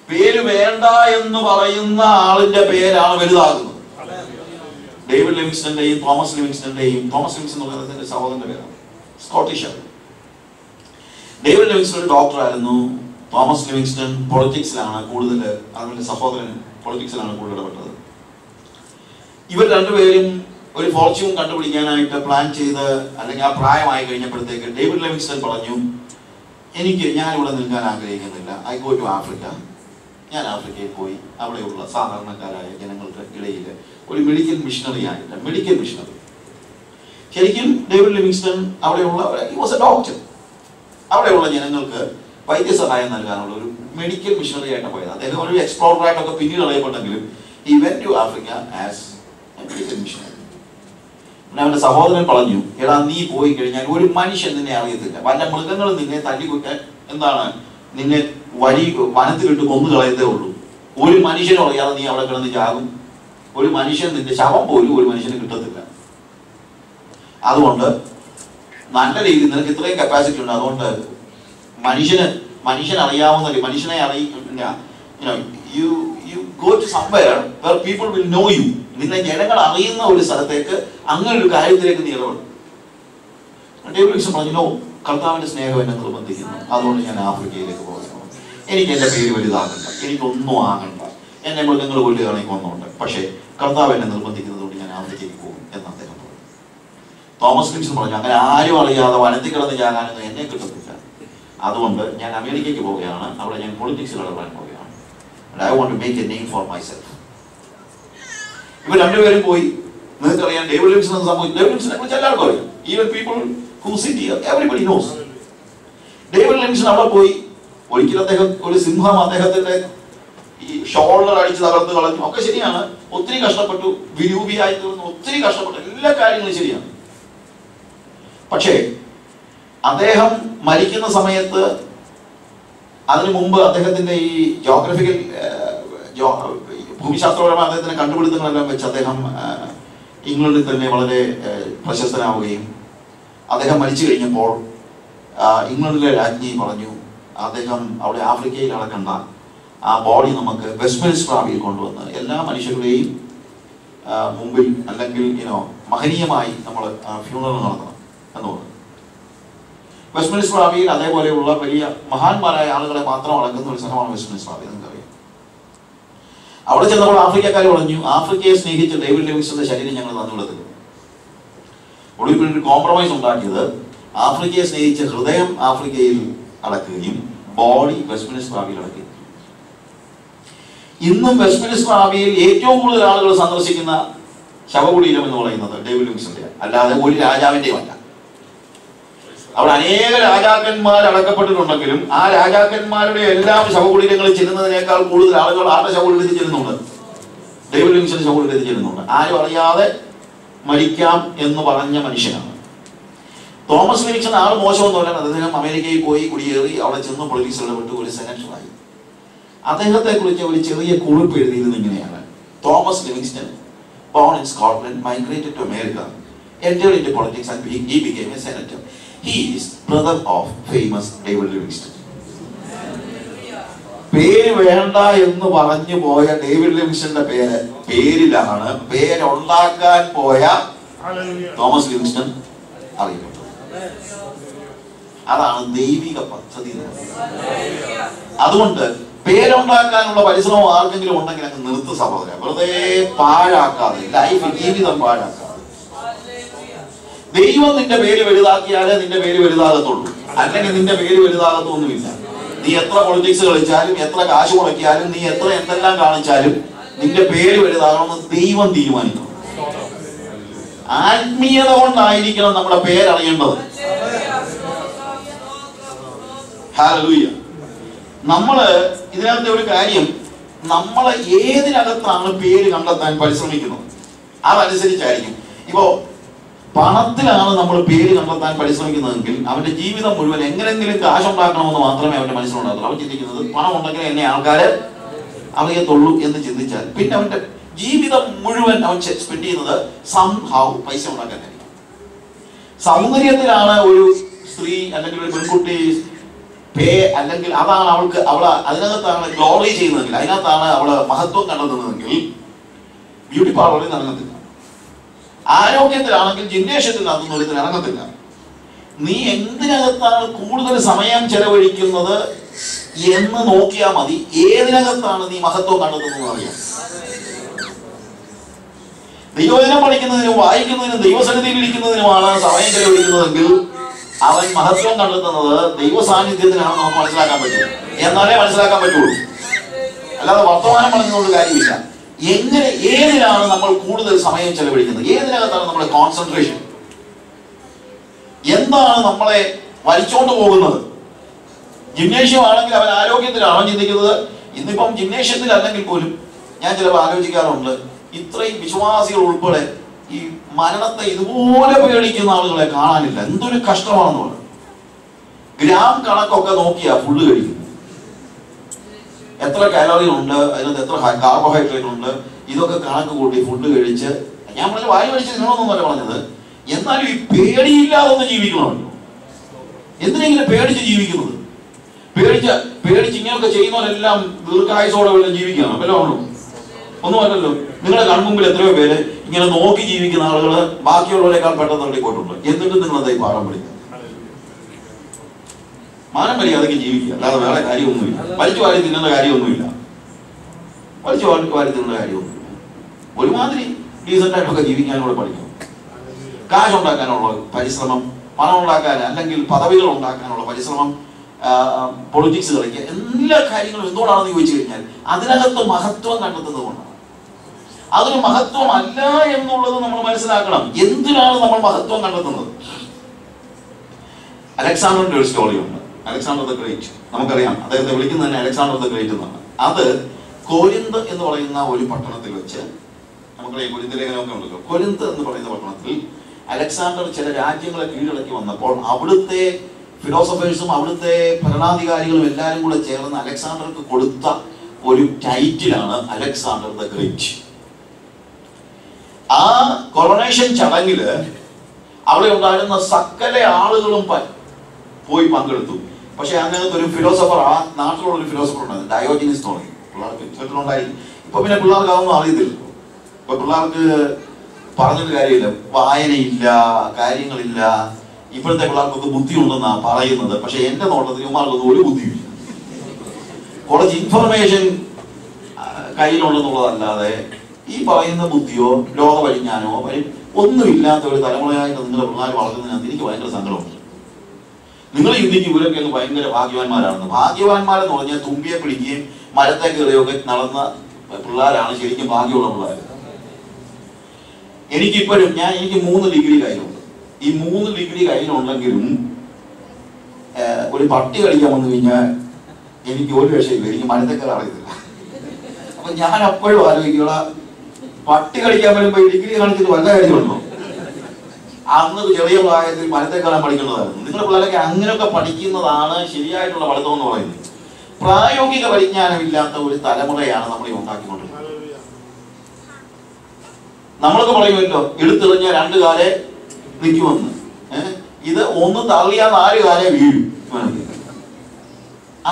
പേര് വേണ്ട എന്ന് പറയുന്ന ആളിന്റെ പേരാണ് വലുതാകുന്നത്. ഡേവിഡ് ലിവിങ്സ്റ്റന്റെയും തോമസ് ലിവിങ്സ്റ്റന്റെയും, തോമസ് ലിവിങ്സ്റ്റൺ എന്ന് പറയുന്നതിന്റെ സഹോദരന്റെ പേരാണ്, സ്കോട്ടിഷ്. ഡേവിഡ് ലിവിങ്സ്റ്റൺ ഒരു ഡോക്ടറായിരുന്നു. തോമസ് ലിവിങ്സ്റ്റൺ പൊളിറ്റിക്സിലാണ് കൂടുതൽ, അതുപോലെ സഹോദരൻ പൊളിറ്റിക്സിലാണ് കൂടുതൽ ഇടപെട്ടത്. ഇവർ രണ്ടുപേരും ഒരു ഫോർച്യൂൺ കണ്ടുപിടിക്കാനായിട്ട് പ്ലാൻ ചെയ്ത്, അല്ലെങ്കിൽ ആ പ്രായമായി കഴിഞ്ഞപ്പോഴത്തേക്ക് ഡേവിഡ് ലിവിങ്സ്റ്റൺ പറഞ്ഞു, ഞാൻ ഇവിടെ നിൽക്കാൻ ആഗ്രഹിക്കുന്നില്ല, ഐ ഗോ ടു ആഫ്രിക്ക. ഞാൻ ആഫ്രിക്കയിൽ പോയി അവിടെയുള്ള സാധാരണക്കാരായ ജനങ്ങൾക്ക് ഇടയിൽ ഒരു മെഡിക്കൽ മിഷണറി ആയിട്ട്, മെഡിക്കൽ മിഷണറി. ശരിക്കും ഡേവിഡ് ലിവിങ്സ്റ്റൺ അവിടെയുള്ള ഡോക്ടർ, അവിടെയുള്ള ജനങ്ങൾക്ക് വൈദ്യസഹായം നൽകാനുള്ള ഒരു മെഡിക്കൽ മിഷണറി ആയിട്ട് പോയത്. അദ്ദേഹം ഒരു എക്സ്പ്ലോററായിട്ടൊക്കെ പിന്നീട് അറിയപ്പെട്ടെങ്കിലും he went to Africa as a medical missionary. അവന്റെ സഹോദരൻ പറഞ്ഞു, എടാ നീ പോയി കഴിഞ്ഞാൽ ഒരു മനുഷ്യൻ നിന്നെ അറിയത്തില്ല, വല്ല മൃഗങ്ങളും നിന്നെ തല്ലിക്കൊറ്റാൻ നിന്നെ വനത്തിലിട്ട് കൊന്നു കളയത്തേ ഉള്ളൂ. ഒരു മനുഷ്യനും അറിയാതെ നീ അവിടെ കിടന്ന് ചാകും. ഒരു മനുഷ്യൻ, നിന്റെ ശവം പോലും ഒരു മനുഷ്യന് കിട്ടത്തില്ല. അതുകൊണ്ട് നല്ല രീതിയിൽ നിനക്ക് ഇത്രയും കപ്പാസിറ്റി ഉണ്ട്. അതുകൊണ്ട് മനുഷ്യനെ അറിയാവുന്ന, മനുഷ്യനെ you go to somewhere where people will know you. നിന്നെ ജനങ്ങൾ അറിയുന്ന ഒരു സ്ഥലത്തേക്ക്, അങ്ങനെ ഒരു കാര്യത്തിലേക്ക് നീ ഇടപെടും. ഡേവിഡ് ലിവിങ്സ്റ്റൺ പറഞ്ഞു, കർത്താവിന്റെ സ്നേഹം എന്നെ നിർബന്ധിക്കുന്നു, അതുകൊണ്ട് ഞാൻ ആഫ്രിക്കയിലേക്ക് പോകുന്നു. എനിക്ക് എന്റെ പേര് വലുതാകണ്ട, എനിക്കൊന്നും ആകണ്ട, എന്നെ മൃഗങ്ങൾ കൊല്ലുകയാണെങ്കിൽ ഒന്നുണ്ട്, പക്ഷേ കർത്താവ് എന്നെ നിർബന്ധിക്കുന്നത് കൊണ്ട് ഞാൻ ആഫ്രിക്കയിലേക്ക് പോകും എന്ന് അദ്ദേഹം പറഞ്ഞു. തോമസ് ലിവിങ്സ്റ്റൺ പറഞ്ഞു, അങ്ങനെ ആരും അറിയാതെ വനത്തിൽ കിടന്ന് ചാകാനൊന്നും എന്നെ കിട്ടത്തില്ല, അതുകൊണ്ട് ഞാൻ അമേരിക്കയ്ക്ക് പോവുകയാണ്, അവിടെ ഞാൻ പൊളിറ്റിക്സിൽ ഇടപെടാൻ പോവുകയാണ്. And I want to make a name for myself. ഇവർ രണ്ടുപേരും പോയി. നിങ്ങൾക്കറിയാം ഡേവിഡ് ലിവിങ്സ്റ്റൺ സംഭവിച്ചു. ഡേവിഡ് ലിവിങ്സ്റ്റനെ കുറിച്ച് എല്ലാവർക്കും അറിയാം. Even people who sit here, everybody knows. David Livingstone അവിടെ പോയി. ഒരിക്കലും അദ്ദേഹം, ഒരു സിംഹം അദ്ദേഹത്തിന്റെ ഈ ഷോൾഡർ അടിച്ച് തകർത്ത് കളഞ്ഞു, ഒക്കെ ശരിയാണ്. ഒത്തിരി കഷ്ടപ്പെട്ടു, വിരൂപിയായി തീർന്നു, ഒത്തിരി കഷ്ടപ്പെട്ടു, എല്ലാ കാര്യങ്ങളും ശരിയാണ്. പക്ഷേ അദ്ദേഹം മരിക്കുന്ന സമയത്ത്, അതിനു മുമ്പ് അദ്ദേഹത്തിന്റെ ഈ ജോഗ്രഫിക്കൽ ഭൂമിശാസ്ത്രപരമായ അദ്ദേഹത്തിന്റെ കണ്ടുപിടുത്തങ്ങളെല്ലാം വെച്ച് അദ്ദേഹം ഇംഗ്ലണ്ടിൽ തന്നെ വളരെ പ്രശസ്തനാവുകയും, അദ്ദേഹം മരിച്ചു കഴിഞ്ഞപ്പോൾ ഇംഗ്ലണ്ടിലെ രാജ്ഞി പറഞ്ഞു, അദ്ദേഹം അവിടെ ആഫ്രിക്കയിൽ അടക്കണ്ട, ആ ബോഡി നമുക്ക് വെസ്റ്റ്മിൻസ്റ്റർ ആബിയിൽ കൊണ്ടുവന്ന് എല്ലാ മനുഷ്യരുടെയും മുമ്പിൽ, അല്ലെങ്കിൽ മഹനീയമായി നമ്മൾ ഫ്യൂണറൽ നടത്തണം എന്ന് പറഞ്ഞു. വെസ്റ്റ്മിൻസ്റ്റർ ആബിയിൽ അതേപോലെയുള്ള വലിയ മഹാന്മാരായ ആളുകളെ മാത്രം അടക്കുന്ന ഒരു സ്ഥലമാണ് വെസ്റ്റ്മിൻസ്റ്റർ ആബി, നിങ്ങൾക്കറിയാം. അവിടെ ചെന്നപ്പോൾ ആഫ്രിക്കക്കാർ പറഞ്ഞു, ആഫ്രിക്കയെ സ്നേഹിച്ച ഡേവിഡ് ലിവിങ്സ്റ്റന്റെ ശരീരം ഞങ്ങൾ തന്നുവിടത്തില്ല. ഒടുവിൽ ഒരു കോംപ്രമൈസ് ഉണ്ടാക്കിയത്, ആഫ്രിക്കയെ സ്നേഹിച്ച ഹൃദയം ആഫ്രിക്കയിൽ അടക്കുകയും ബോഡി വെസ്റ്റ്മിൻസ്റ്റർ ആബിയിൽ അടക്കുകയും. ഇന്നും വെസ്റ്റ്മിൻസ്റ്റർ ആബിയിൽ ഏറ്റവും കൂടുതൽ ആളുകൾ സന്ദർശിക്കുന്ന ശവകുടീരം എന്ന് പറയുന്നത് ഡേവിഡ് ലിവിങ്സ്റ്റന്റെ, അല്ലാതെ ഒരു രാജാവിന്റെയും അല്ല. അവിടെ അനേക രാജാക്കന്മാർ അടക്കപ്പെട്ടിട്ടുണ്ടെങ്കിലും ആ രാജാക്കന്മാരുടെ എല്ലാം ശവകുടീരങ്ങളിൽ ചെല്ലുന്നതിനേക്കാൾ കൂടുതൽ ആളുകൾ ആരുടെ ശവകുടീരത്തിൽ ചെല്ലുന്നുണ്ട്? ഡേവിഡ് ലിവിങ്സ്റ്റന്റെ ശവകുടീരത്തിൽ ചെല്ലുന്നുണ്ട്. ആരും അറിയാതെ മരിക്കാം എന്ന് പറഞ്ഞ മനുഷ്യനാണ് തോമസ് ലിവിങ്സ്റ്റൺ. ആൾ മോശമൊന്നുമല്ല. അദ്ദേഹം അമേരിക്കയിൽ പോയി കുടിയേറി, അവിടെ ചെന്ന് പൊളിറ്റിക്സിൽ ഇടപെട്ട് ഒരു സെനറ്ററായി. അദ്ദേഹത്തെ കുറിച്ച് ഒരു ചെറിയ കുറിപ്പ് എഴുതിയിരുന്നത് ഇങ്ങനെയാണ്: Thomas Livingstone, born in Scotland, migrated to America, entered into politics and he became a senator. He is brother of famous David Livingstone. പേര് വേണ്ട എന്ന് പറഞ്ഞു പോയ ഡേവിഡ് ലിവിങ്സ്റ്റന്റെ പേരിലാണ് പേരുണ്ടാക്കാൻ പോയ തോമസ് ലിവിങ്സ്റ്റൺ അറിയപ്പെട്ടത്. അതാണ് ദൈവിക പദ്ധതി. അതുകൊണ്ട് പേരുണ്ടാക്കാനുള്ള പരിശ്രമം ആർക്കെങ്കിലും ഉണ്ടെങ്കിൽ അങ്ങ് നിർത്ത് സഹോദരൻ. വെറുതെ പാഴാക്കാതെ, ലൈഫ് ജീവിതം പാഴാക്കാതെ. ദൈവം നിന്റെ പേര് വലുതാക്കിയാലേ നിന്റെ പേര് വലുതാകത്തുള്ളൂ, അല്ലെങ്കിൽ നിന്റെ പേര് വലുതാകത്തൊന്നുമില്ല. നീ എത്ര പൊളിറ്റിക്സ് കളിച്ചാലും, എത്ര കാശ് മുടക്കിയാലും, നീ എത്ര എന്തെല്ലാം കാണിച്ചാലും നിന്റെ പേര് വലുതാകണമെന്ന് ദൈവം തീരുമാനിക്കണം. ആത്മീയത കൊണ്ടായിരിക്കണം നമ്മുടെ പേരറിയേണ്ടത്. ഹല്ലേലൂയ. നമ്മള് ഇതിനകത്തെ ഒരു കാര്യം, നമ്മളെ ഏതിനകത്താണ് പേര് കണ്ടെത്താൻ പരിശ്രമിക്കുന്നത് അതനുസരിച്ചായിരിക്കും. ഇപ്പോ പണത്തിലാണ് നമ്മൾ പേര് കണ്ടെത്താൻ പരിശ്രമിക്കുന്നതെങ്കിൽ അവന്റെ ജീവിതം മുഴുവൻ എങ്ങനെങ്കിലും കാശുണ്ടാക്കണമെന്ന് മാത്രമേ അവന്റെ മനസ്സിലുണ്ടാകത്തുള്ളൂ. അവൻ ചിന്തിക്കുന്നത് പണം ഉണ്ടെങ്കിൽ എന്നെ ആൾക്കാര് അറിയത്തുള്ളൂ എന്ന് ചിന്തിച്ചാൽ പിന്നെ അവന്റെ ജീവിതം മുഴുവൻ അവൻ സ്പെൻഡ് ചെയ്യുന്നത് സംഹാവ് പൈസ ഉണ്ടാക്കാനായിരിക്കും. സൗന്ദര്യത്തിലാണ് ഒരു സ്ത്രീ അല്ലെങ്കിൽ ഒരു പെൺകുട്ടി അല്ലെങ്കിൽ അതാണ് അവള് അതിനകത്താണ് ഗ്ലോറി ചെയ്യുന്നതെങ്കിൽ, അതിനകത്താണ് അവള് മഹത്വം കണ്ടെത്തുന്നതെങ്കിൽ ബ്യൂട്ടി പാർലറിൽ ഇറങ്ങത്തില്ല. ആരോഗ്യത്തിലാണെങ്കിൽ ജിംനേഷ്യത്തിൽ അതൊന്നും ഒരുത്തിൽ ഇറങ്ങത്തില്ല. നീ എന്തിനകത്താണ് കൂടുതൽ സമയം ചെലവഴിക്കുന്നത് എന്ന് നോക്കിയാൽ മതി, ഏതിനകത്താണ് നീ മഹത്വം കണ്ടെത്തുന്നത് അറിയാം. ദൈവവചനം പഠിക്കുന്നതിനും വായിക്കുന്നതിനും ദൈവസന്നിധിയിൽ ഇരിക്കുന്നതിനുമാണ് സമയം ചെലവഴിക്കുന്നതെങ്കിൽ അവൻ മഹത്വം കണ്ടെത്തുന്നത് ദൈവ സാന്നിധ്യത്തിനാണെന്ന് നമുക്ക് മനസ്സിലാക്കാൻ പറ്റും. എന്നാലേ മനസ്സിലാക്കാൻ പറ്റുള്ളൂ, അല്ലാതെ വർത്തമാനം പറഞ്ഞതുകൊണ്ട് കാര്യമില്ല. ഏതിനാണ് നമ്മൾ കൂടുതൽ സമയം ചെലവഴിക്കുന്നത്, ഏതിനകത്താണ് നമ്മുടെ കോൺസെൻട്രേഷൻ, എന്താണ് നമ്മളെ വലിച്ചോണ്ട് പോകുന്നത്. ജിംനേഷ്യം ആണെങ്കിൽ അവൻ ആരോഗ്യത്തിലാണോ ചിന്തിക്കുന്നത്. ഇന്നിപ്പം ജിംനേഷ്യത്തിൽ അല്ലെങ്കിൽ പോലും ഞാൻ ചിലപ്പോൾ ആലോചിക്കാറുണ്ട്, ഇത്രയും വിശ്വാസികൾ ഉൾപ്പെടെ ഈ മരണത്തെ ഇതുപോലെ പേടിക്കുന്ന ആളുകളെ കാണാനില്ല. എന്തൊരു കഷ്ടമാണെന്ന് പറഞ്ഞു. ഗ്രാം കണക്കൊക്കെ നോക്കിയാ ഫുഡ് കഴിക്കും. എത്ര കാലറി ഉണ്ട്, അതിനകത്ത് എത്ര കാർബോഹൈഡ്രേറ്റ് ഉണ്ട്, ഇതൊക്കെ കണക്ക് കൂട്ടി ഫുഡ് കഴിച്ച്, ഞാൻ പറഞ്ഞ വാരി കഴിച്ച് നിങ്ങളൊന്നല്ല പറഞ്ഞത്, എന്നാലും ഈ പേടിയില്ലാതെ ഒന്ന് ജീവിക്കണമല്ലോ. എന്തിനെങ്കിലും പേടിച്ച് ജീവിക്കുന്നത്, പേടിച്ച് ഇങ്ങനെയൊക്കെ ചെയ്യുന്നവരെല്ലാം ദീർഘായുസോടെ വല്ലതും ജീവിക്കണം വല്ലതും ഒന്നുമല്ലല്ലോ. നിങ്ങളുടെ കൺമുമ്പിൽ എത്രയോ പേര് ഇങ്ങനെ നോക്കി ജീവിക്കുന്ന ആളുകൾ ബാക്കിയുള്ളവരെക്കാൾ പെട്ടെന്ന് തള്ളിപ്പോയിട്ടുണ്ട്. എന്നിട്ട് നിങ്ങളെന്തായി പാഠം പഠിക്കുക? മാനം മര്യാദയ്ക്ക് ജീവിക്കുക, അല്ലാതെ വേറെ കാര്യമൊന്നുമില്ല. വലിച്ചു വാരി തിന്നേണ്ട കാര്യമൊന്നുമില്ല. ഒരുമാതിരി ഡീസന്റ് ആയിട്ടൊക്കെ ജീവിക്കാനുള്ള പഠിക്കണം. കാശുണ്ടാക്കാനുള്ള പരിശ്രമം, പണം ഉണ്ടാക്കാൻ അല്ലെങ്കിൽ പദവികൾ ഉണ്ടാക്കാനുള്ള പരിശ്രമം, പൊളിറ്റിക്സ് കളിക്കുക, എല്ലാ കാര്യങ്ങളും എന്തുകൊണ്ടാണെന്ന് ചോദിച്ചു കഴിഞ്ഞാൽ അതിനകത്ത് മഹത്വം കണ്ടെത്തുന്നത് കൊണ്ടാണ്. അതൊരു മഹത്വമല്ല എന്നുള്ളത് നമ്മൾ മനസ്സിലാക്കണം. എന്തിനാണ് നമ്മൾ മഹത്വം കണ്ടെത്തുന്നത്? അലക്സാണ്ടറിന്റെ ഒരു സ്റ്റോറിയുണ്ട്, അലക്സാണ്ടർ ദ ഗ്രേറ്റ്. നമുക്കറിയാം, അദ്ദേഹത്തെ വിളിക്കുന്നത് തന്നെ അലക്സാണ്ടർ ദ ഗ്രേറ്റ് എന്നാണ്. അത് കൊരിന്ത് എന്ന് പറയുന്ന ഒരു പട്ടണത്തിൽ വെച്ച്, നമുക്കറിയാം കൊരിന്ത് ലേഖനമൊക്കെ ഉണ്ടല്ലോ, കൊരിന്ത് എന്ന് പറയുന്ന പട്ടണത്തിൽ അലക്സാണ്ടർ ചില രാജ്യങ്ങളെ കീഴടക്കി വന്നപ്പോൾ അവിടുത്തെ ഫിലോസഫേഴ്സും അവിടുത്തെ ഭരണാധികാരികളും എല്ലാവരും കൂടെ ചേർന്ന് അലക്സാണ്ടർക്ക് കൊടുത്ത ഒരു ടൈറ്റിലാണ് അലക്സാണ്ടർ ദ ഗ്രേറ്റ്. ആ കൊറോണേഷൻ ചടങ്ങില് അവിടെ ഉണ്ടായിരുന്ന സകല ആളുകളും പോയി പങ്കെടുത്തു. പക്ഷെ അതിനകത്ത് ഒരു ഫിലോസഫർ, ആ നാട്ടിലുള്ള ഒരു ഫിലോസഫർ ഉണ്ടായിരുന്നു, ഡയോജനീസ് എന്ന് പറയും. പിള്ളേർക്ക് വീട്ടിലുണ്ടായിരുന്നു. ഇപ്പൊ പിന്നെ പിള്ളേർക്ക് അതൊന്നും അറിയത്തില്ല. ഇപ്പൊ പിള്ളേർക്ക് പറഞ്ഞിട്ട് കാര്യമില്ല, വായനയില്ല, കാര്യങ്ങളില്ല. ഇപ്പോഴത്തെ പിള്ളേർക്കൊക്കെ ബുദ്ധിയുണ്ടെന്നാണ് പറയുന്നത്. പക്ഷെ എന്റെ നോട്ടത്തിൽ ഇവന്മാർക്കൊന്നും ഒരു ബുദ്ധിയില്ല. കുറച്ച് ഇൻഫർമേഷൻ കയ്യിലുണ്ടെന്നുള്ളതല്ലാതെ ഈ പറയുന്ന ബുദ്ധിയോ ലോക പരിജ്ഞാനമോ ഒന്നുമില്ലാത്ത ഒരു തലമുറയായിട്ട് നിങ്ങളുടെ പിള്ളേർ വളർത്തുന്നതിനകത്ത് എനിക്ക് ഭയങ്കര സങ്കടമുണ്ട്. നിങ്ങൾ ചിന്തിക്കും ഇവരൊക്കെ ഭയങ്കര ഭാഗ്യവാന്മാരാണെന്ന്. ഭാഗ്യവാന്മാരെന്ന് പറഞ്ഞാൽ തുമ്പിയെ പിടിക്കുകയും മരത്തെ കയറിയൊക്കെ നടന്ന പിള്ളേരാണ് ശരിക്കും ഭാഗ്യമുള്ള പിള്ളേർ. എനിക്കിപ്പോഴും എനിക്ക് 3 ഡിഗ്രി കയ്യിലുണ്ട്. ഈ 3 ഡിഗ്രി കയ്യിലുണ്ടെങ്കിലും ഒരു പട്ടി കളിക്കാൻ വന്നു കഴിഞ്ഞാൽ എനിക്ക് ഒരു രക്ഷയില്ല, എനിക്ക് മരത്തെ കയറാൻ അറിയത്തില്ല. അപ്പൊ ഞാൻ അപ്പോഴും ആലോചിക്കുക, പട്ടി കളിക്കാൻ വരുമ്പോ ഈ ഡിഗ്രി കാണിച്ചിട്ട് വല്ല കാര്യമുണ്ടോ? അന്ന് ചെറിയ പ്രായത്തിൽ മരത്തെ കയറാൻ പഠിക്കേണ്ടതായിരുന്നു. നിങ്ങളുടെ പിള്ളേരൊക്കെ അങ്ങനെയൊക്കെ പഠിക്കുന്നതാണ് ശരിയായിട്ടുള്ള പഠിത്തം എന്ന് പറയുന്നത്. പ്രായോഗിക പരിജ്ഞാനമില്ലാത്ത ഒരു തലമുറയാണ് നമ്മൾ ഈ ഉണ്ടാക്കിക്കൊണ്ടിരുന്നത്. നമ്മളൊക്കെ പറയുമല്ലോ, എടുത്തെറിഞ്ഞ 2 കാലേ നിൽക്കുമെന്ന്. ഇത് ഒന്ന് തള്ളിയാൽ 4 കാലേ വീഴും.